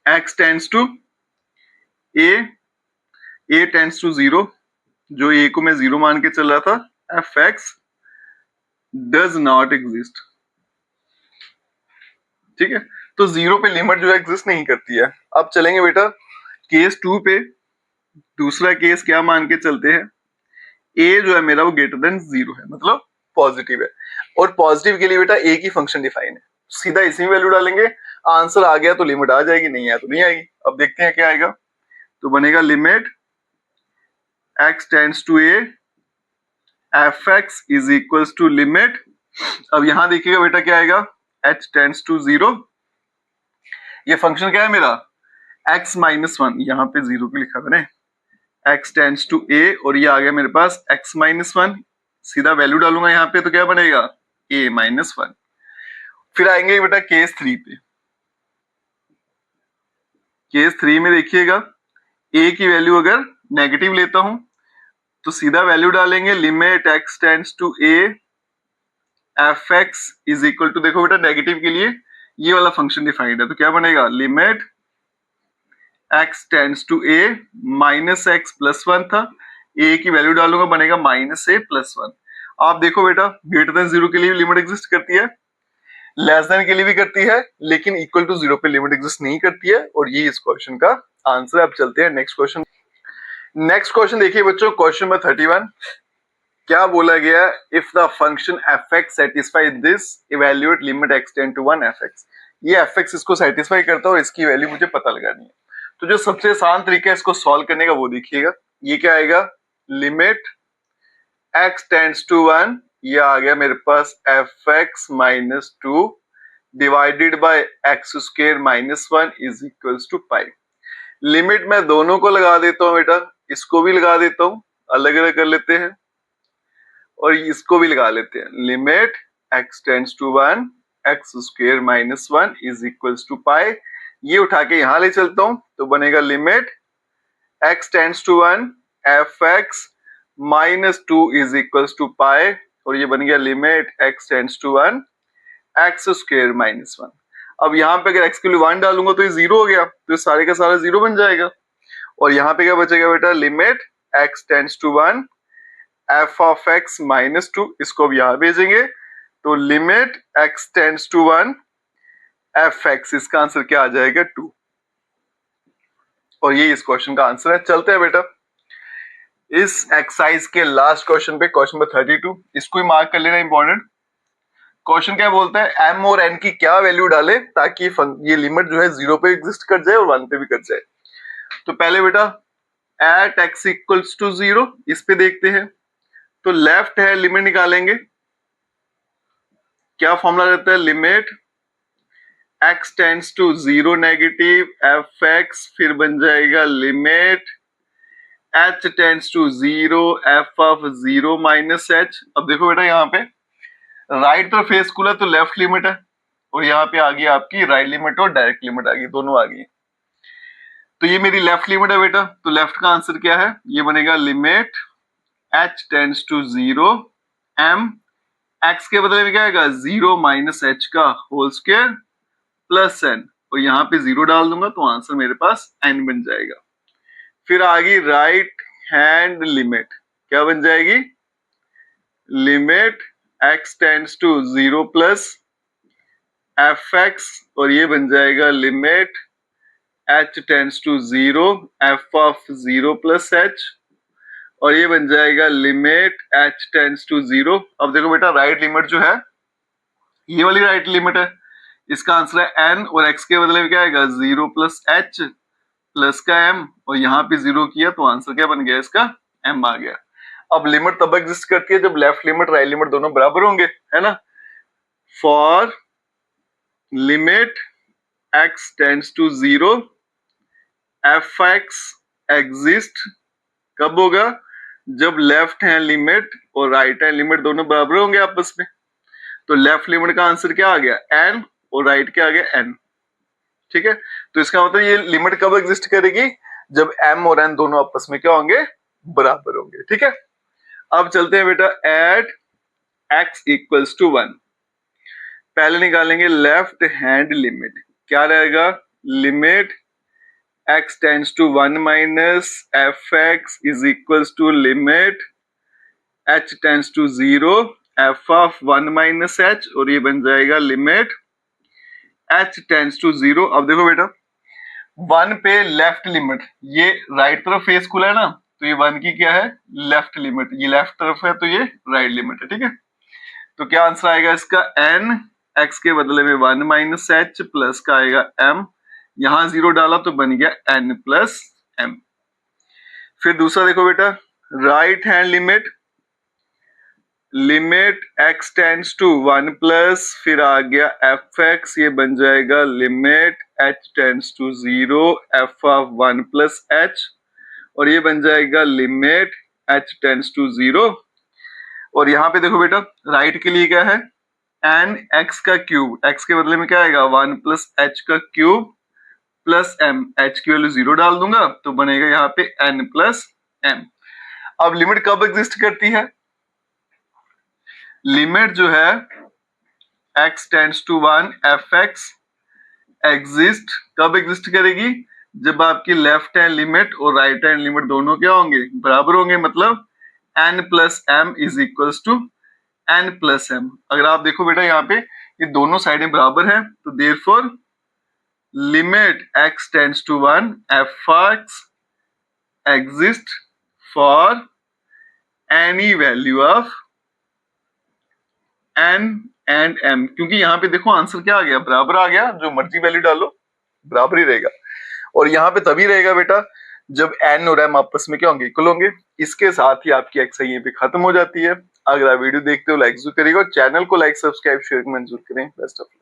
x tends to a tends to 0, जो a को मैं 0 मान के चल रहा था, fx डज नॉट एग्जिस्ट। ठीक है, तो 0 पे लिमिट जो है एग्जिस्ट नहीं करती है। अब चलेंगे बेटा केस 2 पे। दूसरा केस क्या मान के चलते हैं, a जो है मेरा वो ग्रेटर देन 0 है, मतलब पॉजिटिव है। और पॉजिटिव के लिए बेटा a की फंक्शन डिफाइन है, सीधा इसी में वैल्यू डालेंगे, आंसर आ गया तो लिमिट आ जाएगी, नहीं आया तो नहीं आएगी। अब देखते हैं क्या आएगा। तो बनेगा limit x tends to a fx is equals to limit, अब यहां देखिएगा बेटा क्या आएगा, h टेंड्स टू 0। ये फंक्शन क्या है मेरा x माइनस 1, यहाँ पे 0 को लिखा मैंने, x टेंड्स टू a, और ये आ गया मेरे पास x माइनस 1। सीधा वैल्यू डालूंगा यहाँ पे तो क्या बनेगा a माइनस 1। फिर आएंगे बेटा केस 3 पे। केस 3 में देखिएगा a की वैल्यू अगर नेगेटिव लेता हूं तो सीधा वैल्यू डालेंगे, limit x tends to a fx is equal to, देखो बेटा नेगेटिव के लिए ये वाला फंक्शन डिफाइंड है, तो क्या बनेगा limit x tends to a minus x plus 1 था, a की वैल्यू डालूंगा बनेगा माइनस a प्लस 1। आप देखो बेटा ग्रेटर देन 0 के लिए लिमिट एग्जिस्ट करती है, लेस देन के लिए भी करती है, लेकिन इक्वल टू 0 पे लिमिट एग्जिस्ट नहीं करती है, और ये इस क्वेश्चन का आंसर है। अब चलते हैं नेक्स्ट क्वेश्चन। नेक्स्ट क्वेश्चन देखिए बच्चों, क्वेश्चन नंबर 31। क्या बोला गया, if the function fx satisfy this evaluate limit x tend to 1 fx। ये fx इसको सेटिस्फाई करता है और इसकी वैल्यू मुझे पता लगानी है। तो जो सबसे आसान तरीका है इसको सॉल्व करने का वो देखिएगा, ये क्या आएगा, लिमिट x टेंड्स टू 1, ये आ गया मेरे पास fx minus 2 divided by x square minus 1 is equals to pi. Limit मैं दोनों को लगा देता हूं बेटा, इसको भी लगा देता हूं, अलग अलग कर लेते हैं, और इसको भी लगा लेते हैं। Limit x tends to 1 x square minus 1 is equals to pi. ये उठा के यहां ले चलता हूं तो बनेगा limit x tends to 1 fx minus 2 is equals to pi, और ये बन गया limit x tends to 1 x square minus 1। अब यहाँ पे अगर x के लिए 1 डालूंगा तो ये 0 हो गया, तो ये सारे का सारा 0 बन जाएगा। और यहाँ पे क्या बचेगा बेटा, limit x tends to 1 f of x minus 2, इसको अब यहाँ भेजेंगे तो limit x tends to 1 fx, इसका आंसर क्या आ जाएगा 2। और ये इस क्वेश्चन का आंसर है। चलते हैं बेटा इस एक्सरसाइज के लास्ट क्वेश्चन पे, क्वेश्चन नंबर 32। इसको ही मार्क कर लेना, इंपॉर्टेंट क्वेश्चन। क्या बोलता है, m और n की क्या वैल्यू डाले ताकि ये लिमिट जो है 0 पे एग्जिस्ट कर जाए और 1 पे भी कर जाए। तो पहले बेटा एट x इक्वल्स टू 0, इस पे देखते हैं। तो लेफ्ट है लिमिट निकालेंगे, क्या फॉर्मूला रहता है, limit x tends to 0 negative fx, फिर बन जाएगा limit h tends to 0 f of 0 minus h। अब देखो बेटा यहाँ पे राइट तरफ फेस स्कूल है तो लेफ्ट लिमिट है, और यहाँ पे आ गई आपकी राइट लिमिट और डायरेक्ट लिमिट आ गई, दोनों आ गई। तो ये मेरी लेफ्ट लिमिट है बेटा, तो लेफ्ट का आंसर क्या है, ये बनेगा limit h tends to 0 m, x के बदले में क्या आएगा 0 माइनस h का होल स्क्वायर प्लस n, और यहाँ पे 0 डाल दूंगा तो आंसर मेरे पास n बन जाएगा। फिर आ गई राइट हैंड लिमिट, क्या बन जाएगी, limit x tends to 0 plus fx, और ये बन जाएगा limit h tends to 0 f of 0 plus h, और ये बन जाएगा लिमिट h टेंड्स टू 0। अब देखो बेटा राइट लिमिट जो है ये वाली राइट लिमिट है, इसका आंसर है n, और x के बदले में क्या आएगा 0 प्लस h प्लस का m, और यहाँ पे 0 किया तो आंसर क्या बन गया, इसका m आ गया। अब लिमिट तब एग्जिस्ट करती है जब लेफ्ट लिमिट राइट लिमिट दोनों बराबर होंगे, है ना। For limit x tends to 0 fx exist कब होगा, जब लेफ्ट हैंड लिमिट और राइट हैंड लिमिट दोनों बराबर होंगे आपस में। तो लेफ्ट लिमिट का आंसर क्या आ गया n, और राइट क्या आ गया n। ठीक है, तो इसका मतलब ये लिमिट कब एग्जिस्ट करेगी, जब m और n दोनों आपस में क्या होंगे, बराबर होंगे। ठीक है, अब चलते हैं बेटा एट x इक्वल्स टू 1। पहले निकालेंगे लेफ्ट हैंड लिमिट, क्या रहेगा, limit x tends to 1 minus fx is equals to limit h tends to 0 f of 1 minus h, और ये बन जाएगा लिमिट h टेंड्स टू 0। अब देखो बेटा 1 पे लेफ्ट लिमिट, ये राइट तरफ फेस खुला है ना, तो ये 1 की क्या है, लेफ्ट लिमिट, ये लेफ्ट तरफ है तो ये राइट लिमिट है, ठीक है। तो क्या आंसर आएगा इसका, n, x के बदले में 1 माइनस h प्लस का आएगा m, यहां 0 डाला तो बन गया n प्लस m। फिर दूसरा देखो बेटा right hand limit, limit x tends to 1 plus फिर आ गया fx, ये बन जाएगा limit h tends to 0 f of 1 plus h, और ये बन जाएगा लिमिट h टेंड्स टू 0। और यहाँ पे देखो बेटा राइट के लिए क्या है, n x का क्यूब, x के बदले में क्या आएगा 1 प्लस h का क्यूब प्लस m, h की वैल्यू 0 डाल दूंगा तो बनेगा यहाँ पे n प्लस m। अब लिमिट कब एग्जिस्ट करती है, लिमिट जो है x tends to 1 fx exist, कब एग्जिस्ट करेगी, जब आपकी लेफ्ट हैंड लिमिट और राइट हैंड लिमिट दोनों क्या होंगे, बराबर होंगे, मतलब n plus m is equals to n plus m। अगर आप देखो बेटा यहाँ पे ये दोनों साइडें बराबर हैं, तो therefore limit x tends to 1 fx exist for any value of n and m, क्योंकि यहाँ पे देखो आंसर क्या आ गया, बराबर आ गया, जो मर्जी वैल्यू डालो बराबर ही रहेगा। और यहाँ पे तभी रहेगा बेटा जब n और m आपस में क्या होंगे, इक्वल होंगे। इसके साथ ही आपकी एक्सरसाइज यहीं पे खत्म हो जाती है। अगर आप वीडियो देखते हो लाइक जरूर करिएगा, चैनल को लाइक सब्सक्राइब शेयर मंजूर करें। Best of luck.